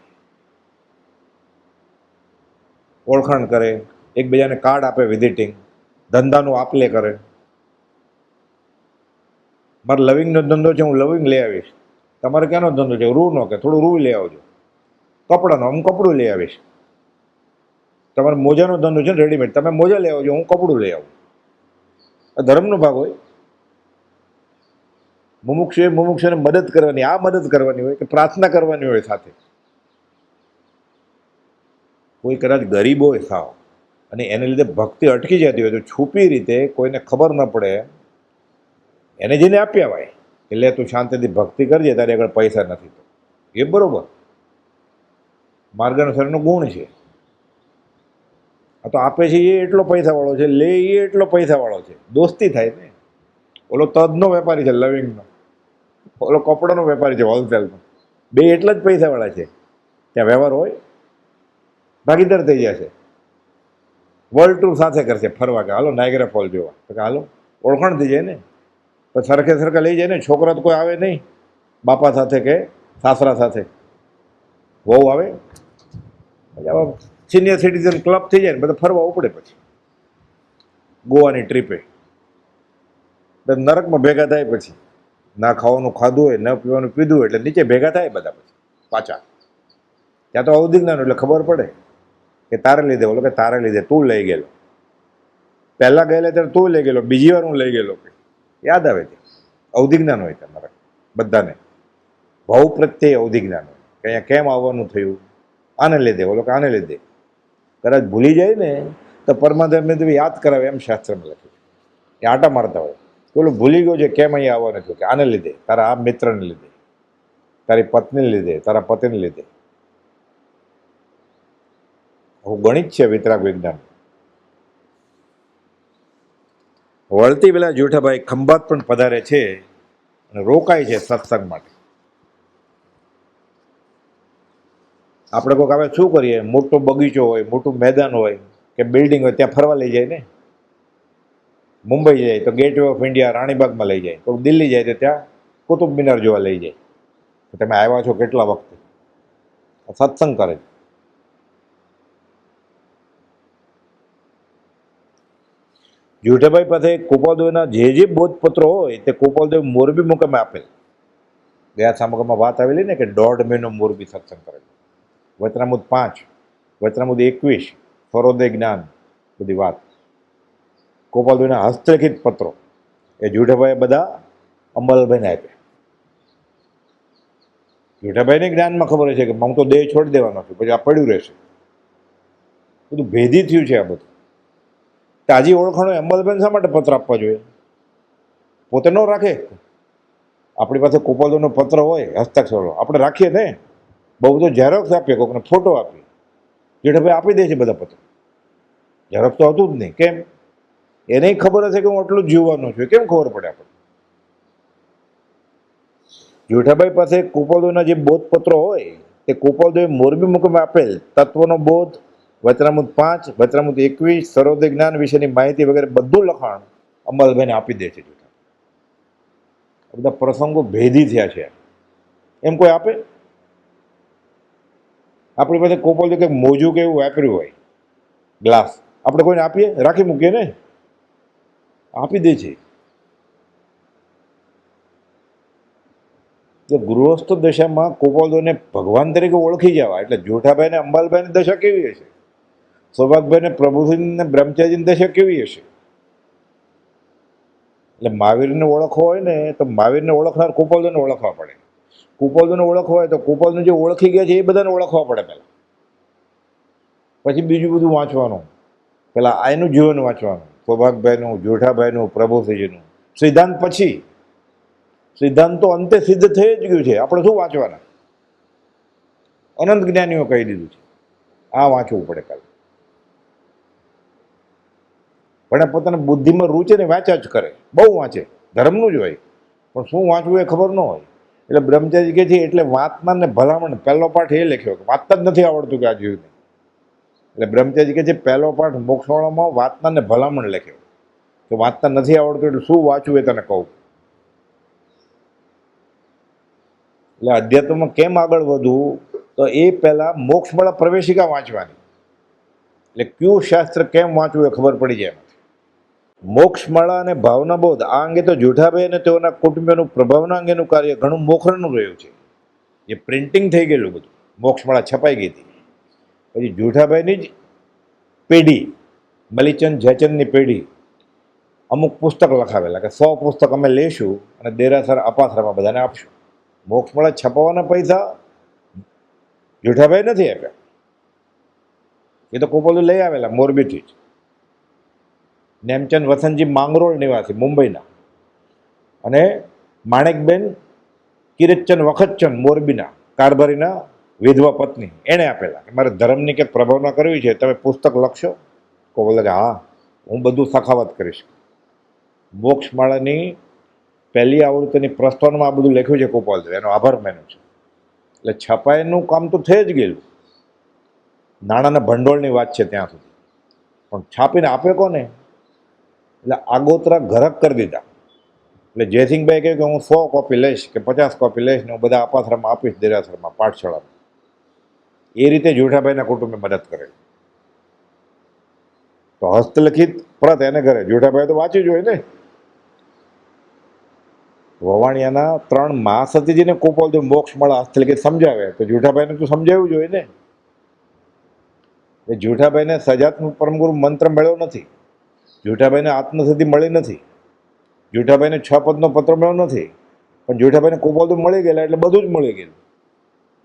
ઓળખાણ કરે, એકબીજાને કાર્ડ આપે, વિઝિટિંગ, ધંધાનું આપલે કરે. મારે લવિંગનો ધંધો છે, હું લવિંગ લઈ આવીશ. તમારે ક્યાંનો ધંધો છે? રૂનો, કે થોડું રૂ લઈ આવજો. કપડાનો, હું કપડું લઈ આવીશ. તમારે મોજાનો ધંધો છે ને રેડીમેડ, તમે મોજા લઈ આવજો, હું કપડું લઈ આવું. આ ધર્મનો ભાગ હોય. મુમુક્ષુને મદદ કરવાની, આ મદદ કરવાની હોય કે પ્રાર્થના કરવાની હોય સાથે. કોઈ કદાચ ગરીબ હોય સાવ અને એને લીધે ભક્તિ અટકી જતી હોય તો છુપી રીતે કોઈને ખબર ન પડે એને જઈને આપી આવાય, એટલે તું શાંતિથી ભક્તિ કરજે, તારી આગળ પૈસા નથી તો એ બરોબર. માર્ગાનુસારનો ગુણ છે. આ તો આપે છે એ એટલો પૈસાવાળો છે, લે એ એટલો પૈસાવાળો છે, દોસ્તી થાય ને. ઓલો તદનો વેપારી છે લવિંગનો, ઓલો કપડાનો વેપારી છે હોલસેલનો, બે એટલા જ પૈસાવાળા છે. ત્યાં વ્યવહાર હોય, ભાગીદાર થઈ જશે. વર્લ્ડ ટૂર સાથે કરશે, ફરવા કે હાલો નાયગ્રા ફોલ જોવા, તો કે હાલો, ઓળખાણ થઈ જાય ને. તો સરખે સરખા લઈ જાય ને. છોકરા તો કોઈ આવે નહીં બાપા સાથે કે સાસરા સાથે, વહુ આવે. પછી આવા સિનિયર સિટીઝન ક્લબ થઈ જાય ને બધા ફરવા ઉપડે. પછી ગોવાની ટ્રીપે નરકમાં ભેગા થાય. પછી ના ખાવાનું ખાધું હોય, ન પીવાનું પીધું હોય, એટલે નીચે ભેગા થાય બધા. પછી પાછા ત્યાં તો અવધિજ્ઞાન એટલે ખબર પડે કે તારે લીધે, ઓલો કે તારે લીધે તું લઈ ગયેલો. પહેલાં ગયેલા ત્યારે તું લઈ ગયેલો, બીજી વાર હું લઈ ગયેલો, યાદ આવે છે. અવધિ જ્ઞાન હોય તમારા બધાને, ભાવ પ્રત્યે અવધિ જ્ઞાન હોય કે અહીંયા કેમ આવવાનું થયું, આને લીધે, ઓલો કે આને લીધે. કદાચ ભૂલી જાય ને તો પરમાત્માને યાદ કરાવે એમ શાસ્ત્રમાં લખ્યું છે. એ આટા મારતા હોય કે ઓલું ભૂલી ગયો છે કેમ અહીંયા આવવાનું થયું, કે આને લીધે, તારા આ મિત્રને લીધે, તારી પત્નીને લીધે, તારા પતિને લીધે. હું ગણિત છે વિતરાગ વિજ્ઞાન. વળતી પેલા જેઠાભાઈ ખંભાત પણ પધારે છે અને રોકાય છે સત્સંગ માટે. આપણે કોઈક હવે શું કરીએ, મોટો બગીચો હોય, મોટું મેદાન હોય કે બિલ્ડિંગ હોય, ત્યાં ફરવા લઈ જાય ને. મુંબઈ જાય તો ગેટવે ઓફ ઇન્ડિયા રાણીબાગમાં લઈ જાય, કોઈ દિલ્હી જાય તો ત્યાં કુતુબ મિનાર જોવા લઈ જાય. તમે આવ્યા છો કેટલા વખતે, સત્સંગ કરે છે. જેઠાભાઈ પાસે ગોપાલદેવના જે બોધપત્રો હોય તે ગોપાલદેવ મોરબી મુકામે આપેલ. ગયા સામગ્રીમાં વાત આવેલી ને કે 1.5 મહિનો મોરબી સત્સંગ કરેલો. વચનામૃત 5, વચનામૃત 21, સરોદય જ્ઞાન, બધી વાત. ગોપાલદેવના હસ્તલિખિત પત્રો એ જેઠાભાઈએ બધા અંબાલાલભાઈને આપ્યા. જેઠાભાઈને જ્ઞાનમાં ખબર છે કે હું તો દેહ છોડી દેવાનો છું, પછી આ પડ્યું રહેશે. બધું ભેદી થયું છે આ બધું. તાજી ઓળખાણો અંબાલાલભાઈને શા માટે પત્ર આપવા જોઈએ? પોતે ન રાખે. આપણી પાસે ગોપાલદેવનો પત્ર હોય હસ્તાક્ષરો, આપણે રાખીએ ને. બહુ બધો ઝેરોક્સ આપીએ, કોઈકને ફોટો આપીએ. જેઠાભાઈ આપી દે છે બધા પત્રો. ઝેરોક્સ તો હતું જ નહીં. કેમ? એને ખબર હશે કે હું આટલું જ જીવવાનું છું. કેમ ખબર પડે આપણે? જેઠાભાઈ પાસે ગોપાલદેવના જે બોધપત્રો હોય તે ગોપાલદેવ મોરબી મુકામે આપેલ તત્વનો બોધ, વચનામૃત 5, વચનામૃત 21, સરોદય જ્ઞાન વિશેની માહિતી વગેરે બધું લખાણ અંબાલાલભાઈને આપી દે છે. બધા પ્રસંગો ભેદી થયા છે. એમ કોઈ આપે? આપણી પાસે ગોપાલદેવ કંઈક મોજું કે એવું વાપર્યું હોય, ગ્લાસ, આપણે કોઈને આપીએ? રાખી મૂકીએ ને. આપી દે છે. ગૃહસ્થ દશામાં ગોપાલદેવને ભગવાન તરીકે ઓળખી જવા એટલે જેઠાભાઈને અંબાલાલભાઈની દશા કેવી હશે? સૌભાગભાઈને પ્રભુસિંહને બ્રહ્મચારીની દશા કેવી હશે? એટલે મહાવીરને ઓળખવો હોય ને તો મહાવીરને ઓળખનાર ગોપાલદેવને ઓળખવા પડે. ગોપાલદેવને ઓળખવા હોય તો ગોપાલદેવ જે ઓળખી ગયા છે એ બધાને ઓળખવા પડે પહેલાં. પછી બીજું બધું વાંચવાનું. પહેલાં આનું જીવન વાંચવાનું, સૌભાગભાઈનું, જેઠાભાઈનું, પ્રભુસિંહજીનું. સિદ્ધાંત પછી. સિદ્ધાંત તો અંતે સિદ્ધ થઈ જ ગયું છે, આપણે શું વાંચવાના? અનંત જ્ઞાનીઓ કહી દીધું છે આ વાંચવું પડે કાલે. પણ પોતાની બુદ્ધિમાં રૂચે ને વાંચ્યા જ કરે, બહુ વાંચે, ધર્મનું જ હોય, પણ શું વાંચવું એ ખબર ન હોય. એટલે બ્રહ્મચારી કહે છે એટલે વાંચનાર ને ભલામણ, પહેલો પાઠ એ લખ્યો કે વાંચતા જ નથી આવડતું કે આ જીવને. એટલે બ્રહ્મચારી કહે છે પહેલો પાઠ મોક્ષવાળામાં વાંચનારને ભલામણ લખ્યો કે વાંચતા નથી આવડતું એટલે શું વાંચવું એ તને કહું. એટલે અધ્યાત્મમાં કેમ આગળ વધવું તો એ પહેલાં મોક્ષવાળા પ્રવેશિકા વાંચવાની. એટલે કયું શાસ્ત્ર કેમ વાંચવું એ ખબર પડી જાય. મોક્ષમાળા અને ભાવના બોધ આ અંગે તો જેઠાભાઈ અને તેઓના કુટુંબીઓનું પ્રભાવના અંગેનું કાર્ય ઘણું મોખરનું રહ્યું છે. જે પ્રિન્ટિંગ થઈ ગયેલું બધું, મોક્ષમાળા છપાઈ ગઈ હતી. પછી જેઠાભાઈની જ પેઢી, મલીચંદ ઝેચંદની પેઢી, અમુક પુસ્તક લખાવેલા કે 100 પુસ્તક અમે લેશું અને દેરાસર અપાસરમાં બધાને આપશું. મોક્ષમાળા છપાવવાના પૈસા જેઠાભાઈ નથી આપ્યા, એ તો ગોપાલદેવ લઈ આવેલા મોરબીથી જ. નેમચંદ વસંતજી માંગરોળ નિવાસી મુંબઈના, અને માણેકબેન કિરીટચંદ વખતચંદ મોરબીના કારભારીના વિધવા પત્ની, એણે આપેલા કે મારે ધર્મની કંઈક પ્રભાવના કરવી છે, તમે પુસ્તક લખશો? ગોપાલદેવ કે હા, હું બધું સખાવત કરીશ. મોક્ષમાળાની પહેલી આવૃત્તિની પ્રસ્થાનમાં આ બધું લખ્યું છે ગોપાલદેવ, એનો આભાર માન્યો છે. એટલે છપાઈનું કામ તો થઈ જ ગયેલું, નાણાંના ભંડોળની વાત છે ત્યાં સુધી, પણ છાપીને આપે કોને? એટલે આગોતરા ઘરક કરી દીધા. એટલે જયસિંહભાઈ કહ્યું કે હું 100 કોપી લઈશ કે 50 કોપી લઈશ ને હું બધા અપાસરમાં આપીશ, દેરાસરમાં, પાઠશાળામાં. એ રીતે જેઠાભાઈના કુટુંબે મદદ કરે. તો હસ્તલિખિત પ્રત એને કરે. જેઠાભાઈ તો વાંચી જોઈએ ને. વવાણિયાના 3 મહાસતીજીને ગોપાલદેવ મોક્ષમાળા હસ્તલિખિત સમજાવે તો જેઠાભાઈને તો સમજાવવું જોઈએ ને. એ જેઠાભાઈને સજાત્મ પરમગુરુ મંત્ર મળ્યો નથી. જેઠાભાઈને આત્મસિદ્ધિ મળી નથી, જેઠાભાઈને 6 પદનો પત્ર મળ્યો નથી, પણ જેઠાભાઈને કુપોલ તો મળી ગયેલા એટલે બધું જ મળી ગયેલું,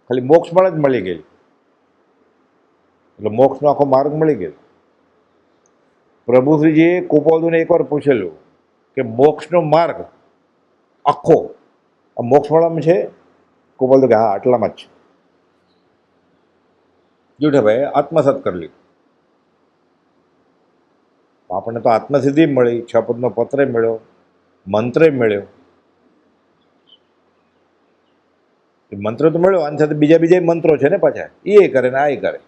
ખાલી મોક્ષ મળે જ મળી ગયેલું, એટલે મોક્ષનો આખો માર્ગ મળી ગયો. પ્રભુશ્રીજીએ કુપોલને એકવાર પૂછેલું કે મોક્ષનો માર્ગ આખો આ મોક્ષ મળવામાં છે? કુપોલ તો કે હા આટલામાં જ છે. જેઠાભાઈએ આત્મસાત કરી લીધું. આપણને તો આત્મસિદ્ધિ મળી, 6 પદનો પત્ર મળ્યો, મંત્ર મળ્યો. એ મંત્ર તો મળ્યો, આની સાથે બીજા મંત્રો છે ને પાછા, એ કરે ને આ કરે.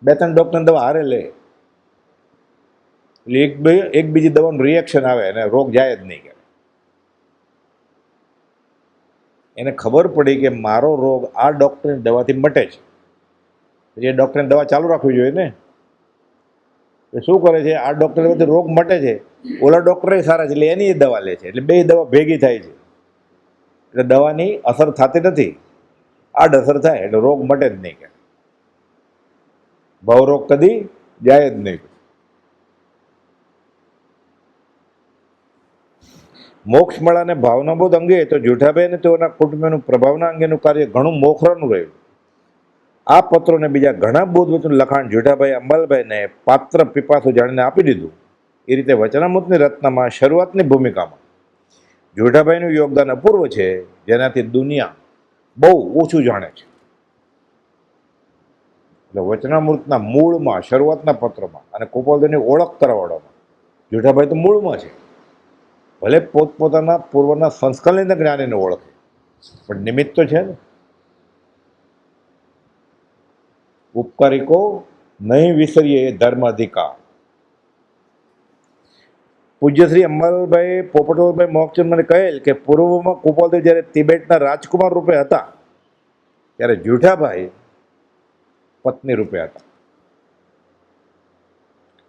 2-3 ડૉક્ટરની દવા હારે લે એટલે એક બીજી દવાનું રિએક્શન આવે અને રોગ જાય જ નહીં. કે એને ખબર પડી કે મારો રોગ આ ડૉક્ટરની દવાથી મટે છે, એ ડૉક્ટરની દવા ચાલુ રાખવી જોઈએ ને. એ શું કરે છે, આ ડૉક્ટર વચ્ચે રોગ મટે છે, ઓલા ડૉક્ટરે સારા છે એટલે એની દવા લે છે, એટલે 2 દવા ભેગી થાય છે, એટલે દવાની અસર થતી નથી, આડઅસર થાય એટલે રોગ મટે જ નહીં. કે ભવરોગ કદી જાય જ નહીં. મોક્ષ મળાને ભાવનાબોધ અંગે તો જેઠાભાઈ અને તેઓના કુટુંબનું પ્રભાવના અંગેનું કાર્ય ઘણું મોખરાનું રહ્યું. આ પત્રોને બીજા ઘણા બોધવચનું લખાણ જેઠાભાઈ અંબાલાલભાઈને પાત્ર પીપાસુ જાણીને આપી દીધું. એ રીતે વચનામૃતની રચનામાં શરૂઆતની ભૂમિકામાં જેઠાભાઈનું યોગદાન અપૂર્વ છે, જેનાથી દુનિયા બહુ ઓછું જાણે છે. એટલે વચનામૃતના મૂળમાં, શરૂઆતના પત્રોમાં અને કુપોલદેવની ઓળખ કરાવવામાં જેઠાભાઈ તો મૂળમાં છે. ભલે પોતપોતાના પૂર્વના સંસ્કલનના જ્ઞાનીને ઓળખે, પણ નિમિત્ત તો છે ને. ઉપકારિકો નહીં વિસરીએ ધર્માધિકાર. પૂજ્ય શ્રી અંબાલાલભાઈ પોપટલાલભાઈ મોહકચંદ મને કહેલ કે પૂર્વમાં કુપોલદેવ જ્યારે તિબેટના રાજકુમાર રૂપે હતા ત્યારે જેઠાભાઈ પત્ની રૂપે હતા.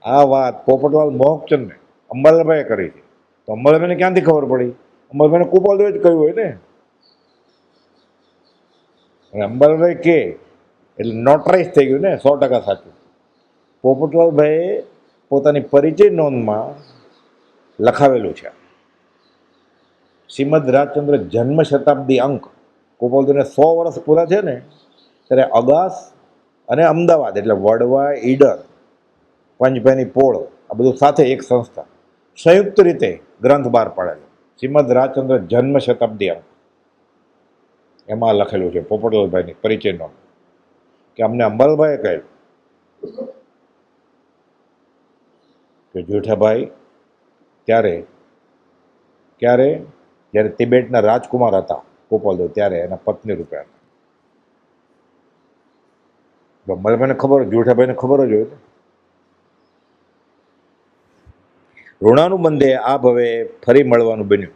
આ વાત પોપટલાલ મોહકચંદને અંબાલાલભાઈએ કરી છે. તો અંબાલાલભાઈને ક્યાંથી ખબર પડી? અંબાલાલભાઈને કુપોલદેવે જ કહ્યું હોય ને. અને અંબાલાલભાઈ કે એટલે નોટરાઇઝ થઈ ગયું ને, 100% સાચું. પોપટલાલભાઈએ પોતાની પરિચય નોંધમાં લખાવેલું છે. શ્રીમદ રાજચંદ્ર જન્મ શતાબ્દી અંક કુપોલદેવને 100 વર્ષ પૂરા છે ને ત્યારે અગાસ અને અમદાવાદ એટલે વડવા, ઈડર, પંચભાઈની પોળ આ બધું સાથે એક સંસ્થા સંયુક્ત રીતે ગ્રંથ બહાર પાડેલો શ્રીમદ રાજચંદ્ર જન્મ શતાબ્દી અંક. એમાં લખેલું છે પોપટલાલભાઈની પરિચય નોંધ કે અમને અંબાલાલભાઈએ કહ્યું કે જેઠાભાઈ જ્યારે તિબેટના રાજકુમાર હતા કુપોલદેવ ત્યારે એના પત્ની રૂપે હતા. અંબાલાલભાઈને ખબર, જેઠાભાઈને ખબર જ હોય. ઋણાનુબંધે આ ભવે ફરી મળવાનું બન્યું.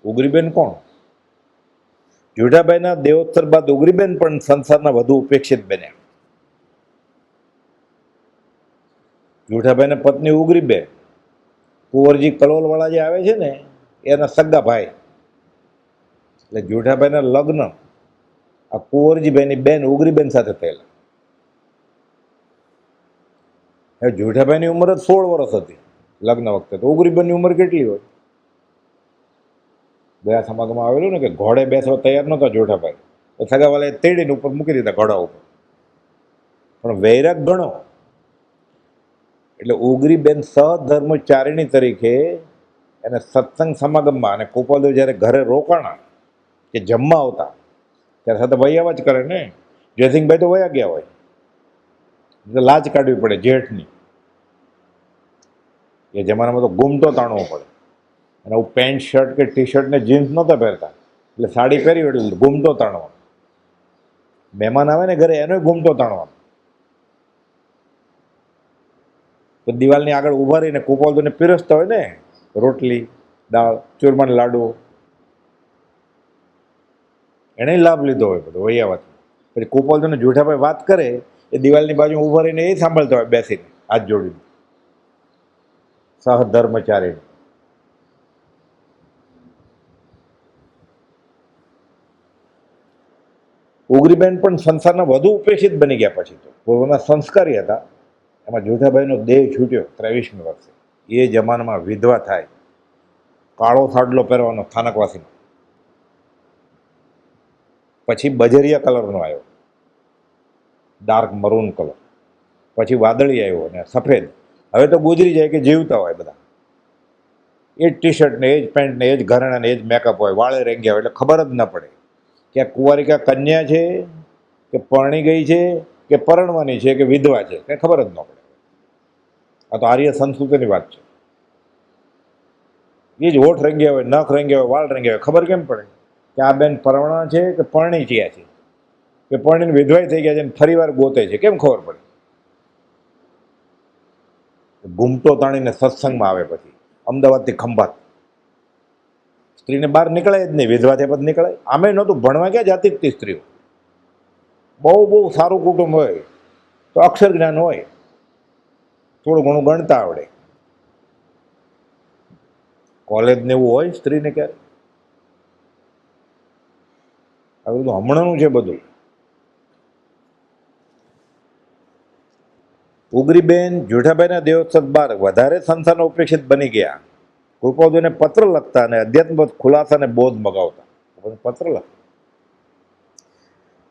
ઉગરીબેન કોણ? જેઠાભાઈના દેવોત્તર બાદ ઉગરીબેન પણ સંસારના વધુ ઉપેક્ષિત બન્યા. જેઠાભાઈના પત્ની ઉગરીબેન કુંવરજી કલોલવાળા જે આવે છે ને એના સગા ભાઈ. એટલે જેઠાભાઈના લગ્ન આ કુંવરજીભાઈની બેન ઉગરીબેન સાથે થયેલા. હવે જેઠાભાઈની ઉંમર જ 16 વર્ષ હતી લગ્ન વખતે, તો ઉગરીબેનની ઉંમર કેટલી હોય? ગયા સમાગમમાં આવેલું ને કે ઘોડે બેસવા તૈયાર નહોતા જેઠાભાઈ, તો સગાવાલાએ તેડીને ઉપર મૂકી દીધા ઘોડા ઉપર. પણ વૈરાગ ગણો એટલે ઉગરીબેન સહધર્મચારિણી તરીકે એને સત્સંગ સમાગમમાં અને કુપોલદેવ જ્યારે ઘરે રોકાણા કે જમવા આવતા ત્યારે સાથે વૈયાવા જ કરે ને. જયસિંહભાઈ તો વયા ગયા હોય એટલે લાજ કાઢવી પડે જેઠની. એ જમાનામાં તો ઘૂમટો તાણવો પડે અને હું પેન્ટ શર્ટ કે ટી શર્ટ ને જીન્સ નહોતા પહેરતા, એટલે સાડી પહેરી એટલે ઘૂમટો તાણવાનો. મહેમાન આવે ને ઘરે એનો ઘૂમટો તાણવાનો. તો દિવાલની આગળ ઊભા રહીને કુપોલદેવને પીરસતા હોય ને રોટલી, દાળ, ચૂરમાના લાડુ. એણે લાભ લીધો હોય બધો વૈયાવાથી. પછી કુપોલદેવને જેઠાભાઈ વાત કરે એ દિવાલની બાજુ ઊભા રહીને એ સાંભળતા હોય બેસીને હાથ જોડીને. સહધર્મચારી. ઉગરીબેન પણ સંસારના વધુ ઉપેક્ષિત બની ગયા. પછી તો પૂર્વના સંસ્કારી હતા એમાં જોધાભાઈનો દેહ છૂટ્યો 23મી વર્ષે. એ જમાનામાં વિધવા થાય, કાળો સાડલો પહેરવાનો સ્થાનકવાસીનો, પછી બજરિયા કલરનો આવ્યો, ડાર્ક મરૂન કલર, પછી વાદળી આવ્યો અને સફેદ. હવે તો ગુજરી જાય કે જીવતા હોય બધા. એ જ ટી શર્ટ ને એ જ પેન્ટ ને એ જ ઘરેણા ને એ જ મેકઅપ હોય, વાળે રેંગ્યા હોય, એટલે ખબર જ ન પડે કે આ કુંવારિકા કન્યા છે કે પરણી ગઈ છે કે પરણવાની છે કે વિધવા છે, કંઈ ખબર જ ન પડે. આ તો આર્ય સંસ્કૃતિની વાત છે. એ જ હોઠ રંગ્યા હોય, નખ રંગ્યા હોય, વાળ રંગ્યા હોય, ખબર કેમ પડે કે આ બેન પરણા છે કે પરણી થયા છે કે પરણીને વિધવાય થઈ ગયા છે ને ફરી વાર ગોતે છે? કેમ ખબર પડે? ઘૂમટો તાણીને સત્સંગમાં આવે, પછી અમદાવાદથી ખંભાત. સ્ત્રીને બહાર નીકળાય જ નહીં, વિધવા થયા પછી નીકળાય? આમે નહોતું ભણવા, ક્યાં જાતી હતી સ્ત્રીઓ? બહુ બહુ સારું કુટુંબ હોય તો અક્ષર જ્ઞાન હોય, થોડું ઘણું ગણતા આવડે, કોલેજ ને એવું હોય સ્ત્રીને ક્યારે? આ બધું હમણાંનું છે બધું. ઉગરીબેન જોઠાભાઈના દેવોત્સવ બાદ વધારે સંસારનો ઉપેક્ષિત બની ગયા. કૃપાળુને પત્ર લખતા અને અધ્યાત્મ ખુલાસા અને બોધ મગાવતા. પત્ર લખતા.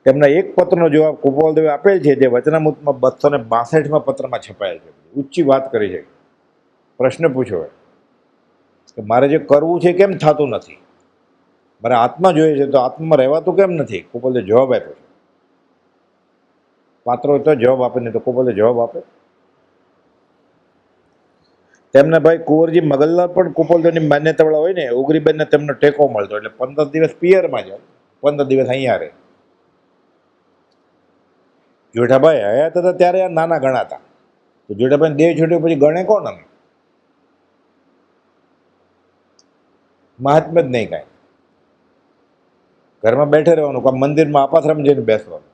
તેમના એક પત્રનો જવાબ કૃપાળદેવે આપેલ છે, જે વચનામૃતમાં 262માં પત્રમાં છપાયેલ છે. ઊંચી વાત કરી છે. પ્રશ્ન પૂછ્યો કે મારે જે કરવું છે કેમ થતું નથી, મારે આત્મા જોઈએ છે તો આત્મામાં રહેવાતું કેમ નથી? કૃપાળદેવે જવાબ આપ્યો છે. પાત્રો તો જવાબ આપે નહીં તો કૃપાળદેવ જવાબ આપે. તેમના ભાઈ કુંવરજી મગલલાલ પણ કૃપાળદેવની માન્યતાવાળા હોય ને, ઉગરીબેનને તેમનો ટેકો મળતો, એટલે 15 દિવસ પિયરમાં જાય, 15 દિવસ અહીંયા રહે. જોઠાભાઈ હયાત હતા ત્યારે આ નાના ગણાતા, તો જોઠાભાઈ દેહ છૂટ્યો પછી ગણે કોણ? અમે મહાત્મ્ય જ નહીં કાંઈ. ઘરમાં બેઠે રહેવાનું, કાં મંદિરમાં આપાશ્રમ જઈને બેસવાનું.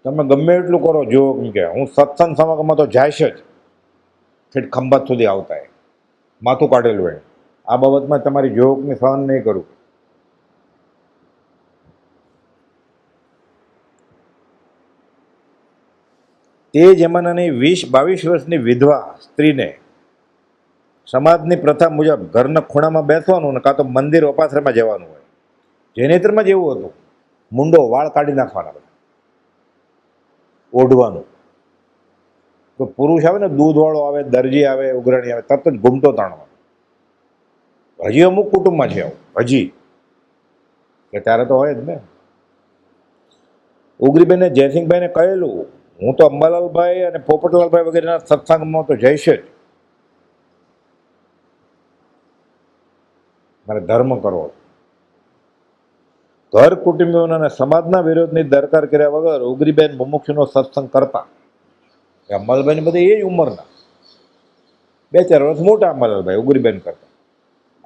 તમે ગમે એટલું કરો, જો એમ કે હું સત્સંગ સમાગમમાં તો જાઈશ જ, ઠેઠ ખંભાત સુધી આવતા એ માથું કાઢેલું હોય. આ બાબતમાં તમારી જોકની સહન નહીં કરું. તે જમાનાની 20-22 વર્ષની વિધવા સ્ત્રીને સમાજની પ્રથા મુજબ ઘરના ખૂણામાં બેસવાનું ને કાં તો મંદિર અપાશ્રમમાં જવાનું હોય. જૈનેતરમાં જ એવું હતું, મુંડો વાળ કાઢી નાખવાના, બધા ઓઢવાનું. તો પુરુષ આવે ને, દૂધવાળો આવે, દરજી આવે, ઉઘરાણી આવે, તરત જ ઘૂમટો તાણવાનો. હજી અમુક કુટુંબમાં છે આવું, હજી કે ત્યારે તો હોય જ ને. ઉગરીબેને જયસિંહભાઈને કહેલું, હું તો અંબાલાલભાઈ અને પોપટલાલભાઈ વગેરેના સત્સંગમાં તો જઈશ જ, મારે ધર્મ કરવો. ઘર કુટુંબીઓના અને સમાજના વિરોધની દરકાર કર્યા વગર ઉગરીબેન મુમુક્ષુનો સત્સંગ કરતા. અંબાલાલભાઈ બધા એ જ ઉંમરના, 2-4 વર્ષ મોટા અંબાલાલભાઈ ઉગરીબેન કરતા.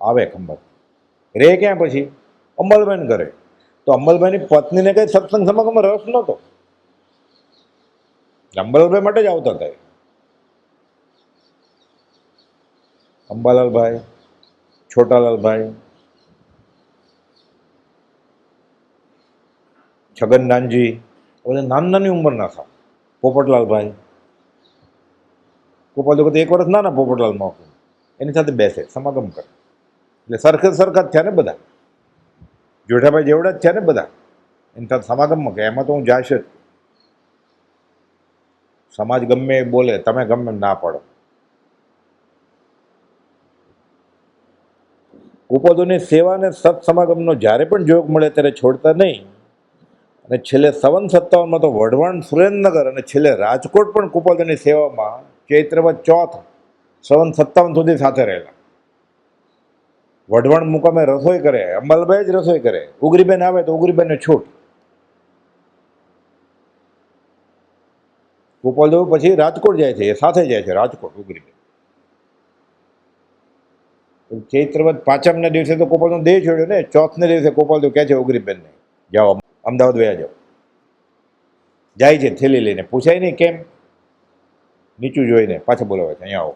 આવે ખંભાત, રે ક્યાં પછી? અંબાલાલભાઈને કરે. તો અંબાલાલભાઈની પત્નીને કઈ સત્સંગ સમાગમમાં રસ નહોતો, અંબાલાલભાઈ માટે જ આવતા હતા. અંબાલાલભાઈ, છોટાલાલભાઈ, છગનદાનજી, બધા નાની ઉંમરના હતા. પોપટલાલભાઈ, ગોપાલદેવ એક વર્ષ નાના પોપટલાલમાં, એની સાથે બેસે, સમાગમ કરે. એટલે સરખા જ થયા ને બધા. જોઠાભાઈ જેવડા જ થયા ને બધા, એની સાથે સમાગમમાં કે એમાં તો હું જાશ જ. સમાજ ગમે એ બોલે, તમે ગમે ના પાડો. ગોપાલદેવની સેવા અને સત્સમાગમનો જ્યારે પણ જોગ મળે ત્યારે છોડતા નહીં. અને છેલ્લે 57-57માં તો વઢવાણ, સુરેન્દ્રનગર અને છેલ્લે રાજકોટ પણ ગોપાલદેવની સેવામાં ચૈત્રવદ ચોથ 57 સુધી સાથે રહેલા. વઢવાણ મુકામે રસોઈ કરે, અંબાલાલભાઈ જ રસોઈ કરે. ઉગરીબેન આવે તો ઉગરીબેનને છૂટ. ગોપાલદેવ પછી રાજકોટ જાય છે, એ સાથે જાય છે રાજકોટ ઉગરીબેન. ચૈત્રવદ પાંચમના દિવસે તો ગોપાલનો દેહ છોડ્યો ને, ચોથને દિવસે ગોપાલદેવ કહે છે ઉગરીબેનને, જાઓ અમદાવાદ વયા જાઓ. જાય છે થેલી લઈને, પૂછાય નહીં કેમ, નીચું જોઈને પાછા બોલાવે છે, અહીંયા આવો.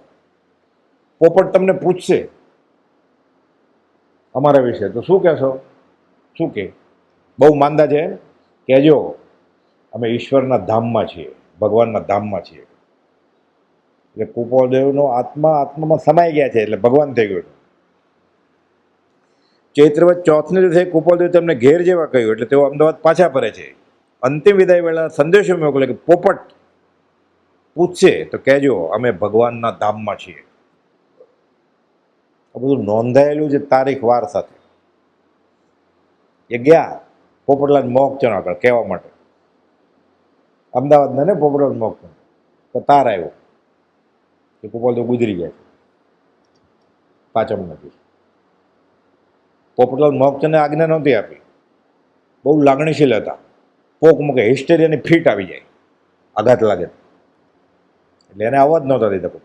પોપટ તમને પૂછશે અમારા વિશે, તો શું કહેશો? શું કે બહુ માંદા છે? કહેજો અમે ઈશ્વરના ધામમાં છીએ, ભગવાનના ધામમાં છીએ. એટલે કુપોલદેવનો આત્મામાં સમાઈ ગયા છે, એટલે ભગવાન થઈ ગયો. ચૈત્રવદ ચોથને દિવસે કુપોલદેવ તેમને ઘેર જેવા કહ્યું, એટલે તેઓ અમદાવાદ પાછા ફરે છે. અંતિમ વિદાય વેળા સંદેશો મોકલે કે પોપટ પૂછશે તો કહેજો અમે ભગવાનના ધામમાં છીએ. આ બધું નોંધાયેલું છે તારીખ વાર સાથે. એ ગયા પોપટલાલ મોહકચંદ આગળ કહેવા માટે, અમદાવાદના ને પોપટલાલ મોહકચંદ, તો તાર આવ્યો કે કુપોલદેવ ગુજરી ગયા છે પાંચમ નથી. પોપટલાલ મોહકચંદને આજ્ઞા નહોતી આપી, બહુ લાગણીશીલ હતા. પોક મૂકે, હિસ્ટેરિયાની ફીટ આવી જાય, આઘાત લાગે, એટલે એને અવાજ નહોતા દીધા.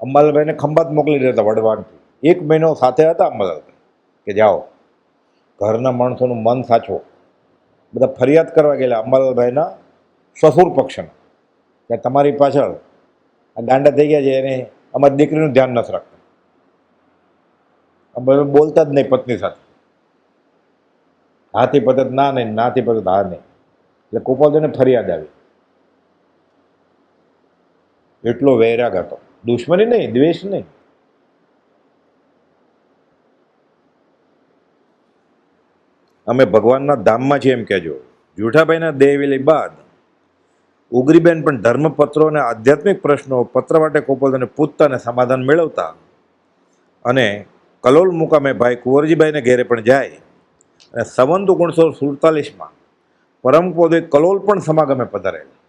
અંબાલાલભાઈને ખંભાત મોકલી દેતા વડવાનથી. 1 મહિનો સાથે હતા અંબાલાલભાઈ કે જાઓ ઘરના માણસોનું મન સાચવો. બધા ફરિયાદ કરવા ગયેલા અંબાલાલભાઈના સસુર પક્ષના કે તમારી પાછળ આ ગાંડા થઈ ગયા છે, એને અમારી દીકરીનું ધ્યાન નથી રાખતા. અંબાલાલ બોલતા જ નહીં પત્ની સાથે. હાથી પતત ના નહીં, નાથી પતત હા નહીં. એટલે કુપોલદેવને ફરિયાદ આવી. એટલો વૈરાગ હતો, દુશ્મની નહીં, દ્વેષ નહીં. અમે ભગવાનના ધામમાં છીએ એમ કહેજો. જુઠાભાઈના દેહ વિલય બાદ ઉગરીબેન પણ ધર્મપત્રો અને આધ્યાત્મિક પ્રશ્નો પત્ર વાટે કુપોલદેવને પૂછતા અને સમાધાન મેળવતા. અને કલોલ મુકામે ભાઈ કુંવરજીભાઈને ઘેરે પણ જાય. અને સંવંત 1947માં પરમ કુપોલદેવ કલોલ પણ સમાગમે પધારેલા.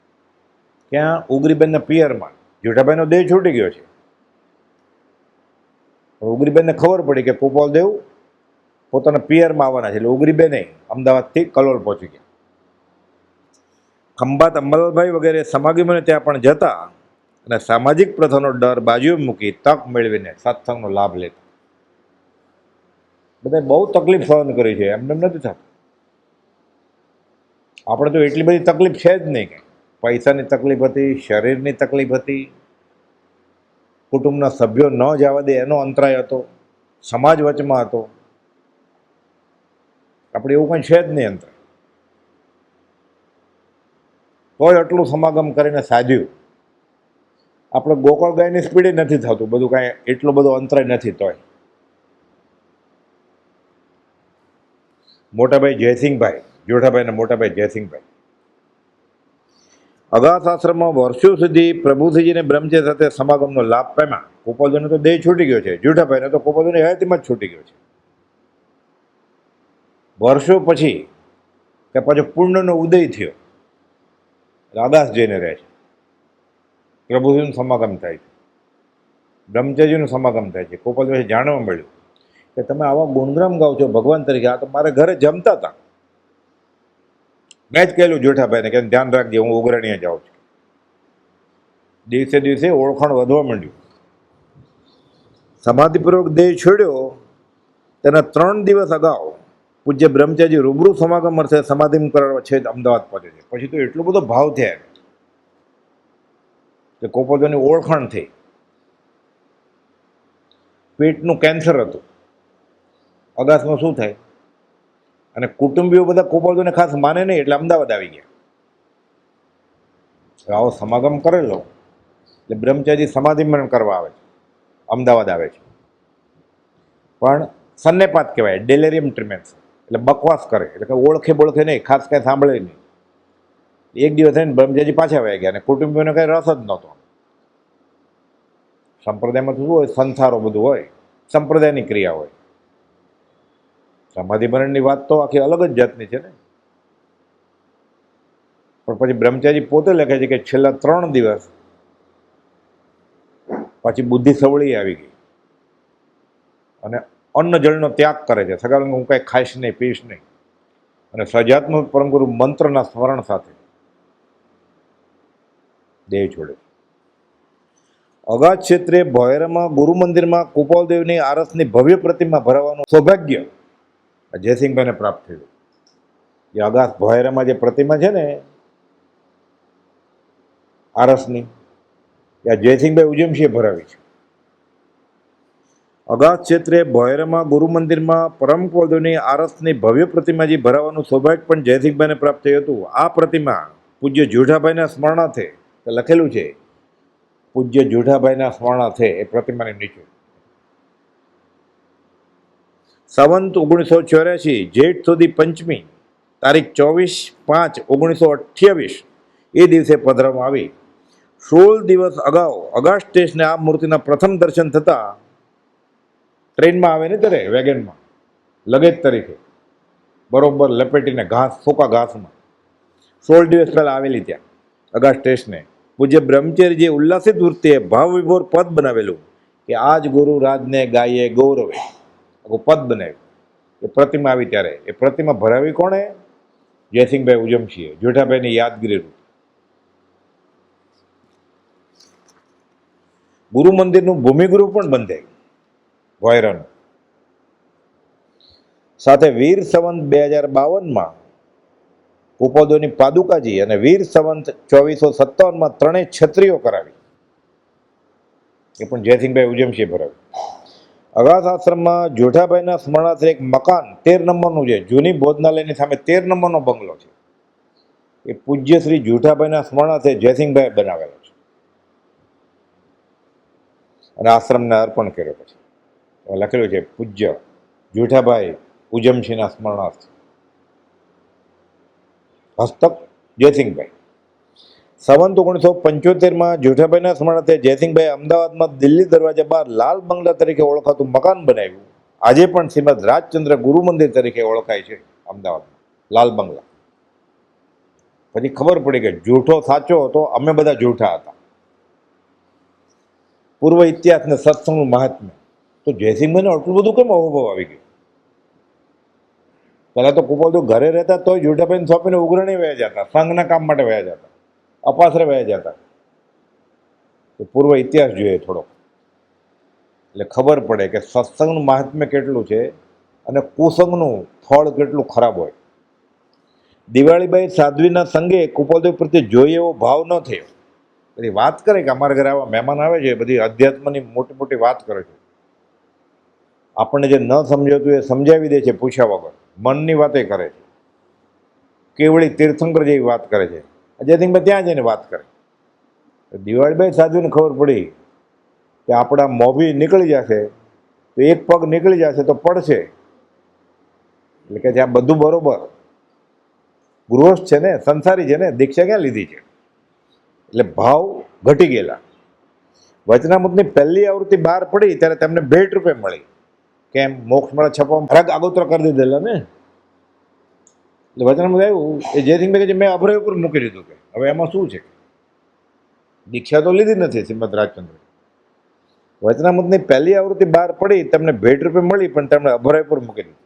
ત્યાં ઉગરીબેનના પિયરમાં જેઠાભાઈનો દેહ છૂટી ગયો છે. ઉગરીબેનને ખબર પડી કે કુપોલદેવ પોતાના પિયરમાં આવવાના છે, એટલે ઉગરીબેને અમદાવાદથી કલોલ પહોંચી ગયા. ખંભાત અંબાલાલભાઈ વગેરે સમાગમોને ત્યાં પણ જતા અને સામાજિક પ્રથાનો ડર બાજુએ મૂકી તક મેળવીને સત્સંગનો લાભ લેતા. બધા બહુ તકલીફ સહન કરી છે, એમને નથી થતું. આપણે તો એટલી બધી તકલીફ છે જ નહીં. કંઈ પૈસાની તકલીફ હતી, શરીરની તકલીફ હતી, કુટુંબના સભ્યો ન જવા દે એનો અંતરાય હતો, સમાજ વચમાં હતો. આપણે એવું કંઈ છે જ નહીં અંતરાય. તોય આટલું સમાગમ કરીને સાધ્યું. આપણે ગોકળ ગાયની સ્પીડે નથી થતું બધું, કાંઈ એટલો બધો અંતરાય નથી. તોય મોટાભાઈ જયસિંહભાઈ, જોઠાભાઈના મોટાભાઈ જયસિંહભાઈ અગાસ આશ્રમમાં વર્ષો સુધી પ્રભુજીને બ્રહ્મચર્ય સાથે સમાગમનો લાભ પામ્યા. કુપોલદેવનો તો દેહ છૂટી ગયો છે, જોઠાભાઈને તો કુપોલદેવની હયાતીમાં જ છૂટી ગયો છે. વર્ષો પછી કે પાછો પુણ્યનો ઉદય થયો, અગાસ જઈને રહે છે. પ્રભુજીનું સમાગમ થાય છે, બ્રહ્મચર્યનું સમાગમ થાય છે. કુપોલદેવ જાણવા મળ્યું કે તમે આવા ગુણગ્રામ ગાવ છો ભગવાન તરીકે. આ તો મારે ઘરે જમતા હતા. મેં જ કહેલું જેઠાભાઈને કે ધ્યાન રાખજે, હું ઉઘરાણીએ જાઉં છું. દિવસે દિવસે ઓળખાણ વધવા માંડ્યું. સમાધિપૂર્વક દેહ છોડ્યો તેના 3 દિવસ અગાઉ પૂજ્ય બ્રહ્મચારી રૂબરૂ સમાગમ અર્થે સમાધિ કરવા છે અમદાવાદ પહોંચે છે. પછી તો એટલો બધો ભાવ થયા કે કુપોલદેવની ઓળખાણ થઈ. પેટનું કેન્સર હતું. અગાસમાં શું થાય, અને કુટુંબીઓ બધા કુપોલદેવને ખાસ માને નહીં, એટલે અમદાવાદ આવી ગયા. આવો સમાગમ કરેલો એટલે બ્રહ્મચારી સમાધિમરણ કરવા આવે છે, અમદાવાદ આવે છે. પણ સન્નેપાત કહેવાય, ડેલેરિયમ ટ્રીટમેન્ટ. એટલે બકવાસ કરે, એટલે કે ઓળખે બોળખે નહીં, ખાસ કાંઈ સાંભળે નહીં. એક દિવસ થઈને બ્રહ્મચારી પાછા આવી ગયા, અને કુટુંબીઓને કાંઈ રસ જ નહોતો. સંપ્રદાયમાં તો શું હોય, સંસારો બધું હોય, સંપ્રદાયની ક્રિયા હોય. સમાધિમરણની વાત તો આખી અલગ જ જાતની છે ને. પણ પછી બ્રહ્મચારી પોતે લખે છે કે છેલ્લા 3 દિવસ પછી બુદ્ધિ સવળી આવી ગઈ અને અન્ન જળનો ત્યાગ કરે છે. સગાલ હું કાંઈ ખાઈશ નહીં, પીશ નહીં, અને સજાત્મક પરમગુરુ મંત્રના સ્મરણ સાથે દેહ છોડે. અગાધ ક્ષેત્રે ભોયરામાં ગુરુ મંદિરમાં કુપોલદેવની આરસની ભવ્ય પ્રતિમા ભરાવાનું સૌભાગ્ય જયસિંહભાઈને પ્રાપ્ત થયું. જે અગાસ ભોયરામાં જે પ્રતિમા છે ને આરસની, એ જયસિંહભાઈ ઉજમશીએ ભરાવી છે. અગાધ ક્ષેત્રે ભોયરામાં ગુરુ મંદિરમાં પરમ કુપોલદેવની આરસની ભવ્ય પ્રતિમા જે ભરાવાનું સૌભાગ્ય પણ જયસિંહભાઈને પ્રાપ્ત થયું હતું. આ પ્રતિમા પૂજ્ય જેઠાભાઈના સ્મરણાર્થે લખેલું છે પૂજ્ય જુઠાભાઈના સ્મરણા છે એ પ્રતિમાની નીચે. સંવંત 1984 જેઠ સુધી પંચમી તારીખ 24/5/1928 એ દિવસે પધરાવવામાં આવી. 16 દિવસ અગાઉ અગાસ્ટેસને આ મૂર્તિના પ્રથમ દર્શન થતા ટ્રેનમાં આવે ને ત્યારે વેગનમાં લગેજ તરીકે બરોબર લપેટીને ઘાસ સૂકા ઘાસમાં 16 દિવસ પહેલા આવેલી ત્યાં અગાસ્ટેસને પૂજ્ય બ્રહ્મચર્યજી ઉલ્લાસિત વૃત્તિએ ભાવ વિભોર પદ બનાવેલું કે આજ ગુરુ રાજને ગાયે ગૌરવે પદ બનાવ્યું. એ પ્રતિમા આવી ત્યારે એ પ્રતિમા ભરાવી કોણે? જયસિંહભાઈ ઉજમશીએ, જેઠાભાઈની યાદગીરી રૂપ. ગુરુ મંદિરનું ભૂમિગૃહ પણ બંધાયું વાયરાનું. સાથે વીર સંવંત 2052 કુપોદોની પાદુકાજી અને વીર સંવંત 2457 ત્રણેય છત્રીઓ કરાવી. એ પણ જયસિંહભાઈ ઉજમશીએ ભરાવી. અગાસ આશ્રમમાં જોઠાભાઈના સ્મરણાર્થે એક મકાન 13 નંબરનું છે, જૂની ભોજનાલયની સામે 13 નંબરનો બંગલો છે. એ પૂજ્ય શ્રી જોઠાભાઈના સ્મરણાર્થે જયસિંહભાઈ બનાવેલો છે અને આશ્રમને અર્પણ કર્યો. પછી લખેલું છે પૂજ્ય જોઠાભાઈ ઉજમશીના સ્મરણાર્થ, હસ્તક જયસિંહભાઈ. સંવંત 1975 જોઠાભાઈના સ્મરણાર્થે જયસિંહભાઈ અમદાવાદમાં દિલ્હી દરવાજા બહાર લાલ બંગલા તરીકે ઓળખાતું મકાન બનાવ્યું. આજે પણ શ્રીમદ રાજચંદ્ર ગુરુ મંદિર તરીકે ઓળખાય છે અમદાવાદમાં લાલ બંગલા. પછી ખબર પડી કે જૂઠો સાચો હતો, અમે બધા જૂઠા હતા. પૂર્વ ઇતિહાસ ને સત્સંગનું મહાત્મ્ય. તો જયસિંહભાઈને આટલું બધું કેમ અનુભવ આવી ગયો? પહેલાં તો કુપોદો ઘરે રહેતા તોય જોઠાભાઈને સોંપીને ઉઘરણી વયા જતા, સંઘના કામ માટે વયા જતા, અપાસરે વયા જતા. તો પૂર્વ ઇતિહાસ જોઈએ થોડોક, એટલે ખબર પડે કે સત્સંગનું મહાત્મ્ય કેટલું છે અને કુસંગનું ફળ કેટલું ખરાબ હોય. દિવાળીબાઈ સાધ્વીના સંગે કુપોદો પ્રત્યે જોઈએ એવો ભાવ ન થયો. બધી વાત કરે કે અમારા ઘરે આવા મહેમાન આવે છે, બધી અધ્યાત્મની મોટી મોટી વાત કરે છે. આપણને જે ન સમજાતું એ સમજાવી દે છે પૂછ્યા વગર, મનની વાતે કરે છે. કેવળી તીર્થંકર જેવી વાત કરે છે. જયસિંહભાઈ ત્યાં જઈને વાત કરે. દિવાળીબાઈ સાધુને ખબર પડી કે આપણા મોભી નીકળી જશે, તો એક પગ નીકળી જશે તો પડશે. એટલે કે આ બધું બરોબર, ગૃહસ્થ છે ને, સંસારી છે ને, દીક્ષા ક્યાં લીધી છે? એટલે ભાવ ઘટી ગયેલા. વચનામૃતની પહેલી આવૃત્તિ બહાર પડી ત્યારે તેમને ભેટ રૂપે મળી. કેમ? મોક્ષમાળા છપાવવામાં ફરક આગોતરા કરી દીધેલા ને. એટલે વચનામૃત આવ્યું એ જયસિંહભાઈ કે મેં અભય ઉપર મૂકી દીધું કે હવે એમાં શું છે? દીક્ષા તો લીધી નથી શ્રીમદ રાજચંદ્ર. વચનામૃતની પહેલી આવૃત્તિ બહાર પડી, તેમને ભેટ રૂપે મળી, પણ તેમણે અભય પર મૂકી દીધું.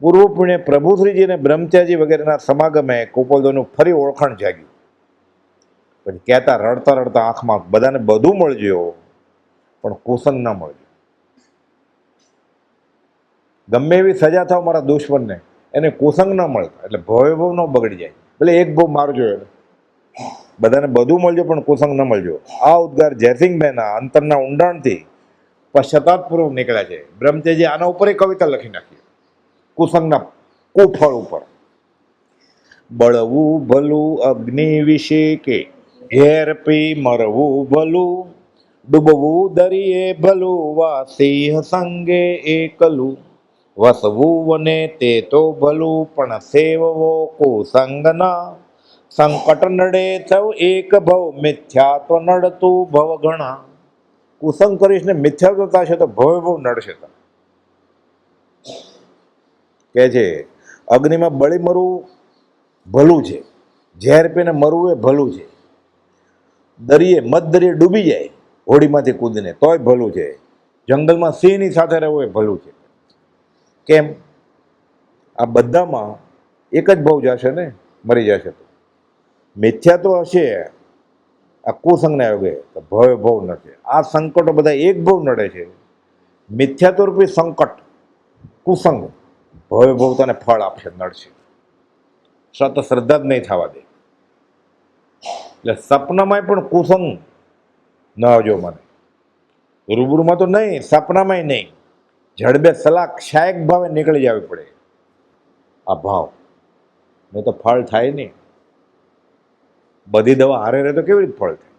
પૂર્વ પુણ્ય પ્રભુશ્રીજી અને બ્રહ્મચારી વગેરેના સમાગમે કુપોદોનું ફરી ઓળખાણ જાગ્યું. પછી કહેતા રડતા રડતા આંખમાં, બધાને બધું મળજો પણ કુસંગ ના મળજો. ગમે એવી સજા થાવ મારા દુશ્મનને, એને કુસંગ ના મળતા, એટલે ભવ ન બગડી જાય. ભલે એક ભવ મારજો, એને બધાને બધું મળજો પણ કુસંગ ન મળજો. આ ઉદ્ગાર જયસિંહભાઈના અંતરના ઊંડાણથી પશ્ચાતાપૂર્વક નીકળ્યા છે. બ્રહ્મચર્યજી આના ઉપર એક કવિતા લખી નાખી કુસંગના કુફળ ઉપર. બળવું ભલું અગ્નિ વિશે કે ઝેર પી મરવું ભલું, ડૂબવું દરિયે ભલું વા સિંહ સંગે એકલું, વસવું વને તે તો ભલું પણ સેવવો કુસંગના, સંકટ નડે સૌ એક ભવ મિથ્યાત્વ નડતું ભવ ઘણા. કુસંગ કરીશ ને મિથ્યાત્વ થશે તો ભવ ભવ નડશે. કે છે અગ્નિમાં બળી મરવું ભલું છે, ઝેર પીને મરવું એ ભલું છે, દરિયે મધ દરિયે ડૂબી જાય હોડીમાંથી કૂદીને તોય ભલું છે, જંગલમાં સિંહની સાથે રહેવું એ ભલું છે. કેમ? આ બધામાં એક જ ભવ જશે ને, મરી જશે. તો મિથ્યા તો હશે આ કુસંગના યોગે, તો ભવે ભવ નડશે. આ સંકટો બધા એક ભવ નડે છે. મિથ્યાત્વ રૂપી સંકટ કુસંગ ભવે ભવ તને ફળ આપશે, નડશે. સત શ્રદ્ધા જ નહીં થવા દે. એટલે સપનામાંય પણ કુસંગ ન આવજો મને, રૂબરૂમાં તો નહીં, સપનામાંય નહીં. જડબે સલાક શાયક ભાવે નીકળી જવી પડે આ ભાવ, નહીં તો ફળ થાય નહીં. બધી દવા હારે રહે તો કેવી રીતે ફળ થાય?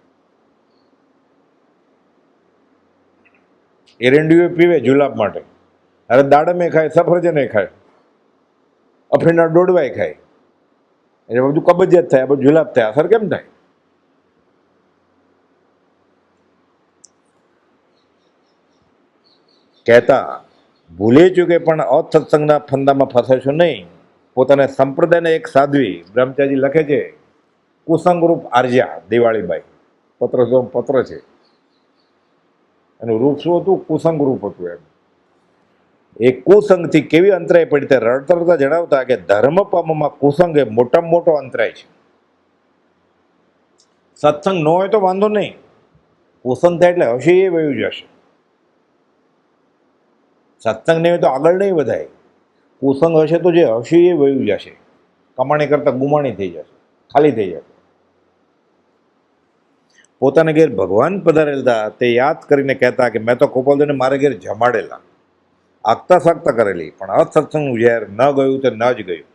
એરંડીઓ પીવે જુલાબ માટે, અરે દાડમે ખાય, સફરજને ખાય, અફીણના ડોડવાય ખાય, એટલે બધું કબજિયાત થાય, બધું જુલાબ થાય. અસર કેમ થાય? કહેતા ભૂલે ચૂકે પણ અસત્સંગના ફંદામાં ફસાશો નહીં. પોતાના સંપ્રદાયને એક સાધ્વી બ્રહ્મચારી લખે છે, કુસંગરૂપ આર્યા દિવાળીબાઈ. પત્ર છે. એનું રૂપ શું હતું? કુસંગ રૂપ હતું. એમ એ કુસંગથી કેવી અંતરાય પડી તે રડતા રડતા જણાવતા કે ધર્મ પામવામાં કુસંગ એ મોટામાં મોટો અંતરાય છે. સત્સંગ ન હોય તો વાંધો નહીં, કુસંગ થાય એટલે હશે એ વયું જશે. સત્સંગ નહીં હોય તો આગળ નહીં વધાય. કુસંગ હશે તો જે હશે એ વયું જશે, કમાણી કરતા ગુમાણી થઈ જશે, ખાલી થઈ જશે. પોતાના ઘેર ભગવાન પધારેલા તે યાદ કરીને કહેતા કે મેં તો ગોપાલદેવને મારા ઘેર જમાડેલા, આગતા સાગતા કરેલી, પણ અસત્સંગનું ઝેર ન ગયું તો ન જ ગયું.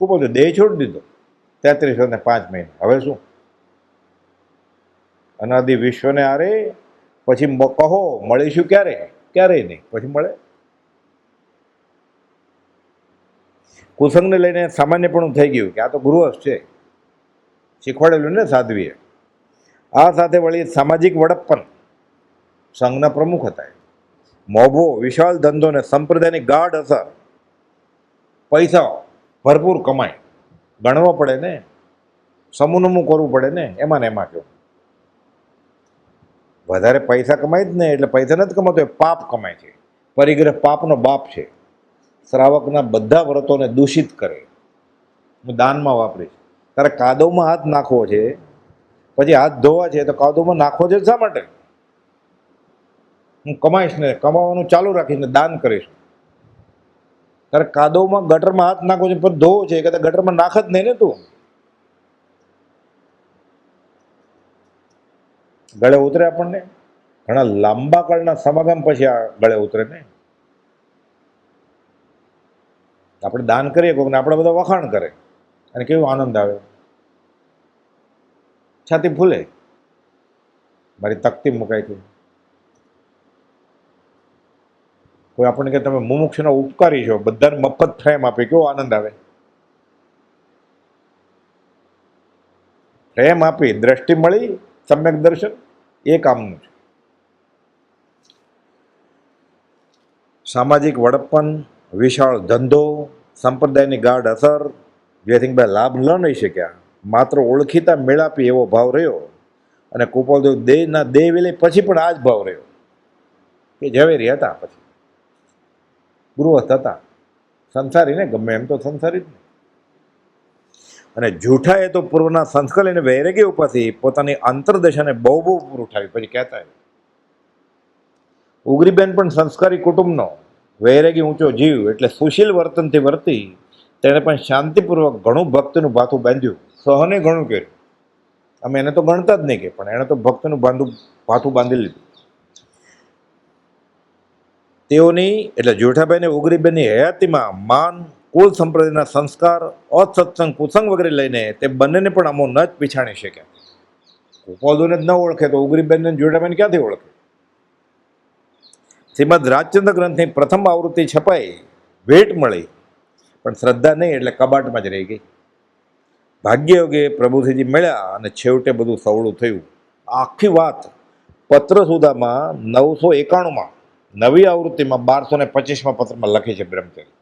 ગોપાલદેવ દેહ છોડી દીધો 33 વર્ષ ને 5 મહિના. હવે શું? અનાદિ વિશ્વને આરે પછી કહો મળીશું ક્યારે? ક્યારેય નહીં, પછી મળે. કુસંગને લઈને સામાન્યપણું થઈ ગયું કે આ તો ગૃહસ્થ છે, શીખવાડેલું ને સાધ્વીએ. આ સાથે વળી સામાજિક વડપ્પન, સંઘના પ્રમુખ હતા. મોભો વિશાળ ધંધો ને સંપ્રદાયની ગાઢ અસર, પૈસા ભરપૂર કમાય, ગણવો પડે ને, સમૂહનું કરવું પડે ને, એમાં ને એમાં કેવું વધારે પૈસા કમાય જ ને, એટલે પૈસા નથી કમાતો, એ પાપ કમાય છે. પરિગ્રહ પાપનો બાપ છે. શ્રાવકના બધા વ્રતોને દૂષિત કરે. હું દાનમાં વાપરીશ. તારે કાદવમાં હાથ નાખવો છે, પછી હાથ ધોવા છે તો કાદવમાં નાખવો છે શા માટે? હું કમાઈશ ને, કમાવાનું ચાલુ રાખીને દાન કરીશ. તારે કાદવમાં ગટરમાં હાથ નાખવો છે પણ ધોવો છે, કે ગટરમાં નાખ જ નહીં ને તું. ગળે ઉતરે આપણને ઘણા લાંબા કાળના સમાગમ પછી આ ગળે ઉતરે ને. આપણે દાન કરીએ કોઈને, આપણે બધા વખાણ કરે અને કેવું આનંદ આવે, છાતી ફૂલે, મારી તકતી મુકાઈ ગઈ. કોઈ આપણને કે તમે મુમુક્ષુના ઉપકારી છો, બધાને મફત ફ્રેમ આપે, કેવો આનંદ આવે. ફ્રેમ આપી, દ્રષ્ટિ મળી, સમ્યક દર્શન, એ કામનું છે. સામાજિક વડપ્પન, વિશાળ ધંધો, સંપ્રદાયની ગાઢ અસર, જયસિંહભાઈ લાભ ન લઈ શક્યા. માત્ર ઓળખીતા મેળાપી એવો ભાવ રહ્યો. અને ગોપાલદેવ દેહના દેહ વેલે પછી પણ આ જ ભાવ રહ્યો કે ઝવેરી હતા, પછી ગૃહસ્થ હતા, સંસારી ને, ગમે એમ તો સંસારી જ ને. અને જૂઠા એ તો પૂર્વના સંસ્કાર અને વૈરાગ્ય ઉપાથી પોતાની અંતરદશાને બહુ બહુ ઉપર ઉઠાવી. પછી કહેતા ઉગરીબેન પણ સંસ્કારી કુટુંબનો વૈરાગી ઊંચો જીવ, એટલે સુશીલ વર્તનથી વર્તી તેણે પણ શાંતિપૂર્વક ઘણું ભક્તનું ભાથું બાંધ્યું. સહને ઘણું કર્યું. અમે એને તો ગણતા જ નહીં કે, પણ એણે તો ભક્તનું ભાથું બાંધી લીધું. તેઓની એટલે જેઠાભાઈને ઉગરીબેનની હયાતીમાં માન, કુલ સંપ્રદાયના સંસ્કાર, અસત્સંગ, કુસંગ વગેરે લઈને તે બંનેને પણ અમો ન જ પીછાણી શક્યા. ગોપાલદેવને જ ન ઓળખે તો ઉગરીબેનને જેઠાભાઈને ક્યાંથી ઓળખે? શ્રીમદ રાજચંદ્ર ગ્રંથની પ્રથમ આવૃત્તિ છપાઈ, ભેટ મળી, પણ શ્રદ્ધા નહીં એટલે કબાટમાં જ રહી ગઈ. ભાગ્યયોગે પ્રભુશ્રીજી મળ્યા અને છેવટે બધું સવળું થયું. આખી વાત પત્ર સુધામાં 991માં નવી આવૃત્તિમાં 1225માં પત્રમાં લખી છે બ્રહ્મચારી.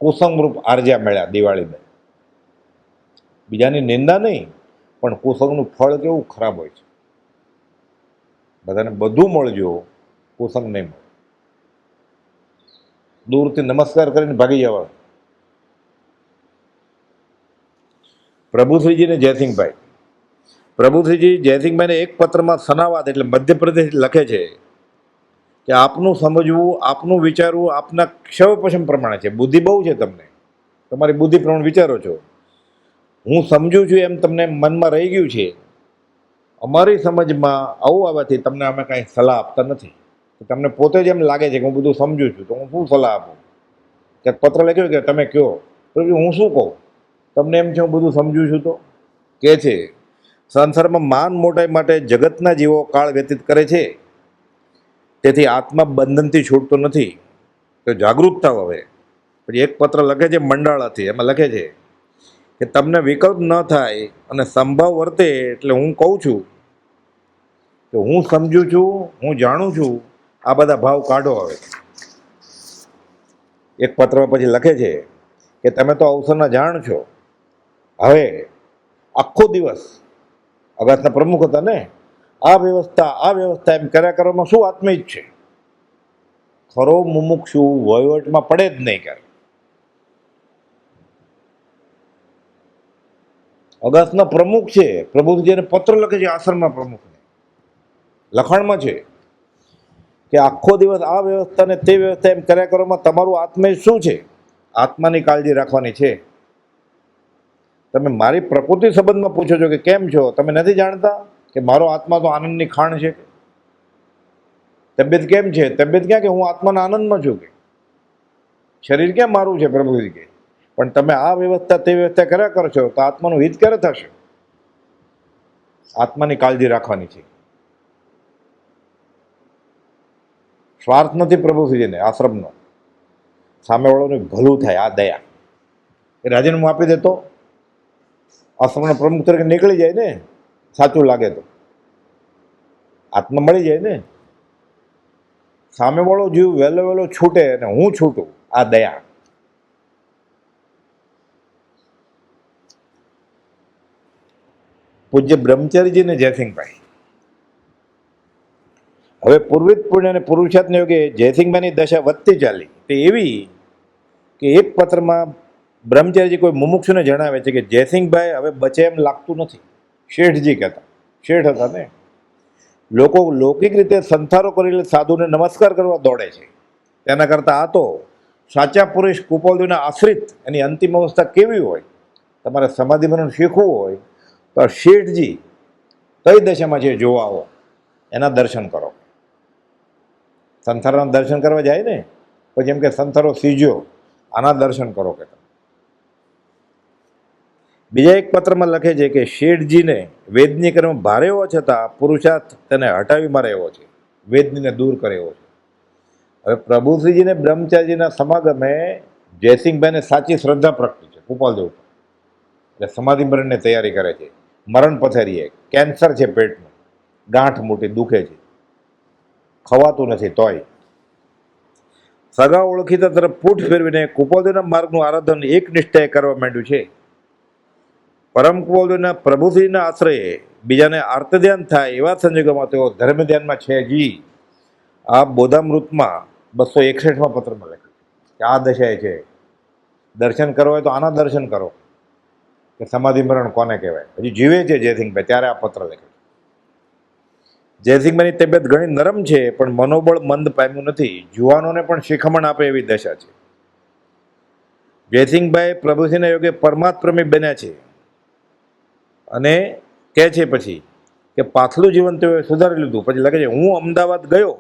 કુસંગરૂપ આર્યા મળ્યા દિવાળીમાં. બીજાની નિંદા નહીં, પણ કુસંગનું ફળ કેવું ખરાબ હોય છે. બધાને બધું મળજો, કુસંગ નહીં મળે. દૂરથી નમસ્કાર કરીને ભાગી જવા. પ્રભુશ્રીજીને જયસિંહભાઈ, પ્રભુશ્રીજી જયસિંહભાઈને એક પત્રમાં સનાવાદ એટલે મધ્યપ્રદેશ લખે છે કે આપનું સમજવું, આપનું વિચારવું આપના ક્ષવપશમ પ્રમાણે છે. બુદ્ધિ બહુ છે તમને, તમારી બુદ્ધિ પ્રમાણે વિચારો છો. હું સમજું છું એમ તમને મનમાં રહી ગયું છે. અમારી સમજમાં આવું આવવાથી તમને અમે કાંઈ સલાહ આપતા નથી. તમને પોતે જ એમ લાગે છે કે હું બધું સમજું છું, તો હું શું સલાહ આપું? ક્યાંક પત્ર લખ્યો કે તમે કહો, તો હું શું કહું? તમને એમ છે હું બધું સમજું છું તો કે છે સંસારમાં માન મોટાઈ માટે જગતના જીવો કાળ વ્યતીત કરે છે, તેથી આત્મા બંધનથી છૂટતો નથી. તો જાગૃત થાવ હવે. પછી એક પત્ર લખે છે મંડાળાથી, એમાં લખે છે કે તમને વિકલ્પ ન થાય અને સંભાવ વર્તે એટલે હું કહું છું કે હું સમજું છું, હું જાણું છું, આ બધા ભાવ કાઢો. હવે એક પત્રમાં પછી લખે છે કે તમે તો અવસરના જાણ છો. હવે આખો દિવસ અગાસના પ્રમુખ હતા ને, આ વ્યવસ્થા એમ કર્યા કરવામાં શું આત્મહિત છે? ખરો મુમુક્ષુ વહીવટમાં પડે જ નહીં ક્યારે. અગાસના પ્રમુખ છે, પ્રભુજીને પત્ર લખે છે આશ્રમના પ્રમુખને, લખાણમાં છે કે આખો દિવસ આ વ્યવસ્થા ને તે વ્યવસ્થા એમ કર્યા કરવામાં તમારું આત્મહિત શું છે? આત્માની કાળજી રાખવાની છે. તમે મારી પ્રકૃતિ સંબંધમાં પૂછો છો કે કેમ છો, તમે નથી જાણતા કે મારો આત્મા તો આનંદની ખાણ છે. તબિયત કેમ છે? તબિયત ક્યાં કે હું આત્માના આનંદમાં છું, કે શરીર ક્યાં મારું છે? પ્રભુજી કે પણ તમે આ વ્યવસ્થા તે વ્યવસ્થા કર્યા કરશો તો આત્માનું હિત ક્યારે થશે? આત્માની કાળજી રાખવાની છે. સ્વાર્થ નથી પ્રભુજીને આશ્રમનો, સામેવાળાનું ભલું થાય, આ દયા. એ રાજીનામું આપી દેતો આશ્રમના પ્રમુખ તરીકે નીકળી જાય ને, સાચું લાગે તો આત્મા મળી જાય ને. સામેવાળો જીવ વહેલો છૂટે અને હું છૂટું, આ દયા. પૂજ્ય બ્રહ્મચારીજીને જયસિંહભાઈ. હવે પૂર્વિત પુણ્ય અને પુરુષાર્થને યોગે જયસિંહભાઈની દશા વધતી ચાલી. તે એવી કે એક પત્રમાં બ્રહ્મચારીજી કોઈ મુમુક્ષુને જણાવે છે કે જયસિંહભાઈ હવે બચે એમ લાગતું નથી. શેઠજી કહેતા, શેઠ હતા ને. લોકો લૌકિક રીતે સંથારો કરી સાધુને નમસ્કાર કરવા દોડે છે, તેના કરતાં આ તો સાચા પુરુષ કુપોલદેવના આશ્રિત એની અંતિમ અવસ્થા કેવી હોય, તમારે સમાધિ મરણ શીખવું હોય તો શેઠજી કઈ દશામાં છે જોવા આવો, એના દર્શન કરો. સંથારોના દર્શન કરવા જાય ને, પછી એમ કે સંથારો સીજ્યો, આના દર્શન કરો કે. બીજા એક પત્રમાં લખે છે કે શેઠજીને વેદની કર્મ ભારે હોવા છતાં પુરુષાર્થ તેને હટાવી મારે એવો છે, વેદનીને દૂર કરે એવો છે. હવે પ્રભુશ્રીજીને બ્રહ્મચારીજીના સમાગમે જયસિંહભાઈને સાચી શ્રદ્ધા પ્રગટી છે કુપાલદેવ ઉપર. એટલે સમાધિ મરણની તૈયારી કરે છે. મરણ પથારીએ, કેન્સર છે પેટનું, ગાંઠ મોટી દુખે છે, ખવાતું નથી, તોય સગા ઓળખીતા તરફ પૂઠ ફેરવીને કુપાલદેવના માર્ગનું આરાધન એક નિષ્ઠાએ કરવા માંડ્યું છે. પરમ કુપાલદેવના પ્રભુશ્રીના આશ્રયે બીજાને આર્ત ધ્યાન થાય એવા સંજોગોમાં તેઓ ધર્મ ધ્યાનમાં છે. જી આ બોધામૃતમાં 261માં પત્રમાં લખ્યું કે આ દશાએ છે. દર્શન કરવા હોય તો આના દર્શન કરો કે સમાધિ મરણ કોને કહેવાય. હજી જીવે છે જયસિંહભાઈ, ત્યારે આ પત્ર લખ્યો. જયસિંહભાઈની તબિયત ઘણી નરમ છે, પણ મનોબળ મંદ પામ્યું નથી. જુવાનોને પણ શિખામણ આપે એવી દશા છે. જયસિંહભાઈ પ્રભુશ્રીના યોગે પરમાત્પ્રેમી બન્યા છે અને કહે છે પછી કે પાછલું જીવન તેઓએ સુધારી લીધું. પછી લખે છે હું અમદાવાદ ગયો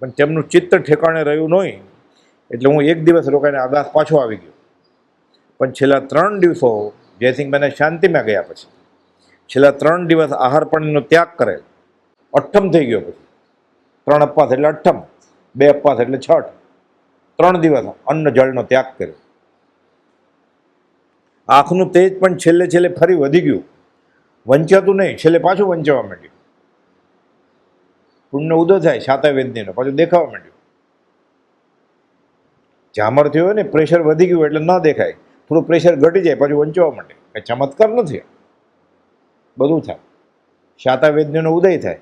પણ તેમનું ચિત્ત ઠેકાણે રહ્યું નહીં, એટલે હું એક દિવસ રોકાઈને આગાસ પાછો આવી ગયો. પણ છેલ્લા 3 દિવસો જયસિંહભાઈને શાંતિમાં ગયા. પછી છેલ્લા 3 દિવસ આહાર પાણીનો ત્યાગ કરેલ. અઠ્ઠમ થઈ ગયો. પછી 3 અપવાસ એટલે અઠ્ઠમ, 2 અપવાસ એટલે છઠ. 3 દિવસ અન્ન જળનો ત્યાગ કર્યો. આંખનું તેજ પણ છેલ્લે ફરી વધી ગયું. વંચાતું નહીં, છેલ્લે પાછું વંચાવા માંડ્યું. પુણ્ય ઉદય થાય શાતા વેદનીનો, પાછું દેખાવા માંડ્યું. ઝામર થયો હોય ને, પ્રેશર વધી ગયું એટલે ન દેખાય, થોડું પ્રેશર ઘટી જાય પાછું વંચાવા માંડે. કંઈ ચમત્કાર નથી, બધું થાય. શાતા વેદનીનો ઉદય થાય,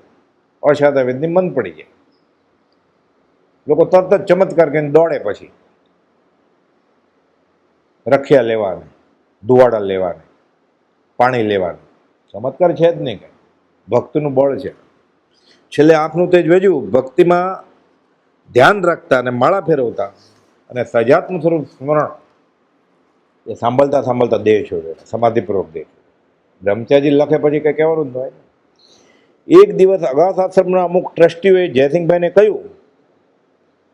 અશાતા વેદની મન પડી જાય. લોકો તરત જ ચમત્કાર કરીને દોડે. પછી રખિયા લેવાને, દુવાડા લેવાને, પાણી લેવાનું. ચમત્કાર છે જ નહીં, કંઈ ભક્તિનું બળ છે. છેલ્લે આંખનું તેજ વધ્યું. ભક્તિમાં ધ્યાન રાખતા અને માળા ફેરવતા અને સજાત્મ સ્વરૂપ સ્મરણ એ સાંભળતા દેહ છોડ્યો, સમાધિપૂર્વક દેહ છોડ્યો. બ્રહ્મચારી લખે પછી કંઈ કહેવાનું જ હોય. એક દિવસ અગાસ આશ્રમના અમુક ટ્રસ્ટીઓએ જયસિંહભાઈને કહ્યું,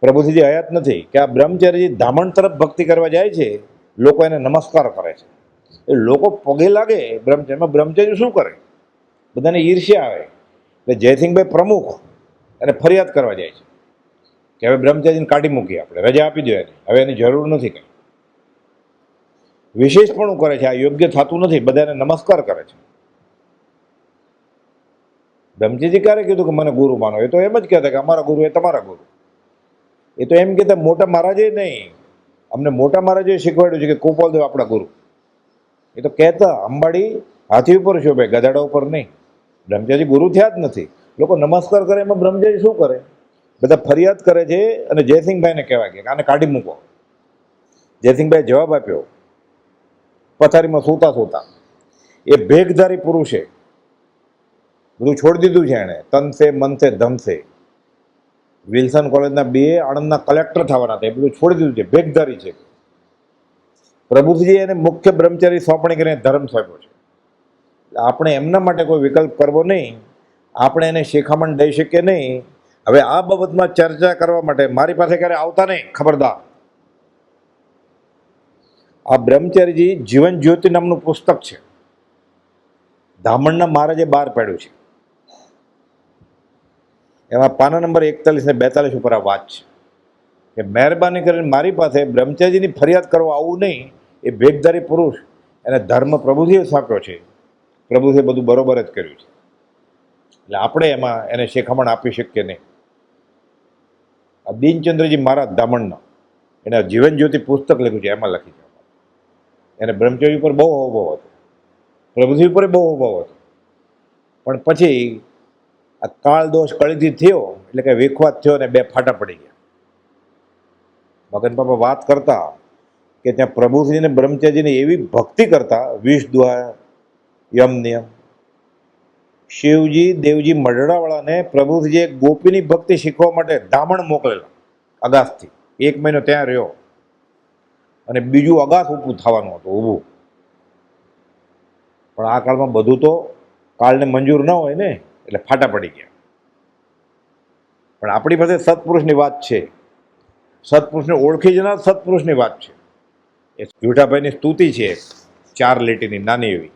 પ્રભુશ્રીજી હયાત નથી, કે આ બ્રહ્મચારીજી ધામણ તરફ ભક્તિ કરવા જાય છે, લોકો એને નમસ્કાર કરે છે. એ લોકો પગે લાગે બ્રહ્મચારીમાં, બ્રહ્મચારી શું કરે? બધાને ઈર્ષ્યા આવે. એટલે જયસિંહભાઈ પ્રમુખ અને ફરિયાદ કરવા જાય છે કે હવે બ્રહ્મચારીને કાઢી મૂકીએ, આપણે રજા આપી દો એને, હવે એની જરૂર નથી કંઈ. વિશેષપણું કરે છે, આ યોગ્ય થતું નથી, બધાને નમસ્કાર કરે છે. બ્રહ્મજીજી ક્યારે કીધું કે મને ગુરુ માનો? એ તો એમ જ કહેતા કે અમારા ગુરુ એ તમારા ગુરુ. એ તો એમ કહેતા મોટા મહારાજે નહીં, અમને મોટા મહારાજે શીખવાડ્યું છે કે ગોપાલદેવ આપણા ગુરુ. એ તો કહેતા અંબાડી હાથી ઉપર શોભે, ગધાડા ઉપર નહીં. બ્રહ્મચારી ગુરુ થયા જ નથી. લોકો નમસ્કાર કરે, એમાં બ્રહ્મચારી શું કરે? બધા ફરિયાદ કરે છે અને જયસિંહભાઈને કહેવાય કે આને કાઢી મૂકો. જયસિંહભાઈએ જવાબ આપ્યો, પથારીમાં સૂતા સૂતા, એ ભેખધારી પુરુષે બધું છોડી દીધું છે એણે, તનસે મનસે ધમસે. વિલ્સન કોલેજના BA, આણંદના કલેક્ટર થવાના હતા, એ બધું છોડી દીધું છે, ભેખધારી છે. પ્રભુજીએ એને મુખ્ય બ્રહ્મચારી સોંપણી કરીને ધર્મ સોંપ્યો છે. આપણે એમના માટે કોઈ વિકલ્પ કરવો નહીં, આપણે એને શિખામણ દઈ શકીએ નહીં. હવે આ બાબતમાં ચર્ચા કરવા માટે મારી પાસે ક્યારે આવતા નહીં, ખબરદાર. આ બ્રહ્મચારીજી જીવન જ્યોતિ નામનું પુસ્તક છે, ધામણના મહારાજે બહાર પાડ્યું છે. એમાં પાના નંબર 41 ને 42 ઉપર આ વાત છે કે મહેરબાની કરીને મારી પાસે બ્રહ્મચારીજીની ફરિયાદ કરવા આવું નહીં. એ ભેખધારી પુરુષ, એને ધર્મ પ્રભુજીએ સોંપ્યો છે, પ્રભુજીએ બધું બરોબર જ કર્યું છે, એટલે આપણે એમાં એને શિખામણ આપી શકીએ નહીં. આ દીનચંદ્રજી મહારાજ ધામણના, એને જીવન જ્યોતિ પુસ્તક લખ્યું છે, એમાં લખી છે. એને બ્રહ્મચારી ઉપર બહુ અભાવ હતો, પ્રભુજી ઉપર બહુ અભાવ હતો. પણ પછી આ કાળ દોષ કળીથી થયો એટલે કે વિખવાદ થયો ને બે ફાટા પડી ગયા. મગન બાપા વાત કરતા કે ત્યાં પ્રભુજીને બ્રહ્મચારીજીને એવી ભક્તિ કરતા, 20 દુહા, યમ નિયમ. શિવજી દેવજી મઢડાવાળાને પ્રભુજીએ ગોપીની ભક્તિ શીખવા માટે ધામણ મોકલેલા અગાસથી. 1 મહિનો ત્યાં રહ્યો અને બીજું અગાસ ઊભું થવાનું હતું, ઊભું. પણ આ કાળમાં બધું તો કાળને મંજૂર ન હોય ને, એટલે ફાટા પડી ગયા. પણ આપણી પાસે સત્પુરુષની વાત છે, સત્પુરુષને ઓળખી જનાર સત્પુરુષની વાત છે. એ જૂઠાભાઈની સ્તુતિ છે, 4 લીટીની નાની એવી.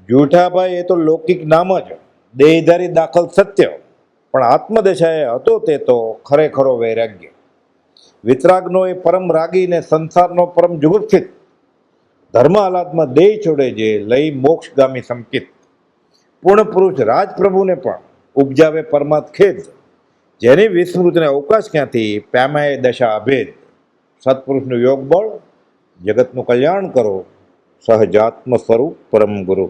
જૂઠાભાઈ એ તો લૌકિક નામ જ, દેહધારી દાખલ સત્ય, પણ આત્મદશાએ હતો તે તો ખરેખરો વૈરાગ્ય. વિતરાગનો એ પરમ રાગી ને સંસારનો પરમ જુગુપ્સિત, ધર્મ આહલાદમાં દેહ છોડે જે લઈ મોક્ષગામી સંકિત. પૂર્ણ પુરુષ રાજપ્રભુને પણ ઉપજાવે પરમાત્ ખેદ, જેની વિસ્મૃતને અવકાશ ક્યાંથી પ્યામાએ દશા અભેદ. સત્પુરુષનું યોગ બળ જગતનું કલ્યાણ કરો, સહજાત્મ સ્વરૂપ પરમ ગુરુ.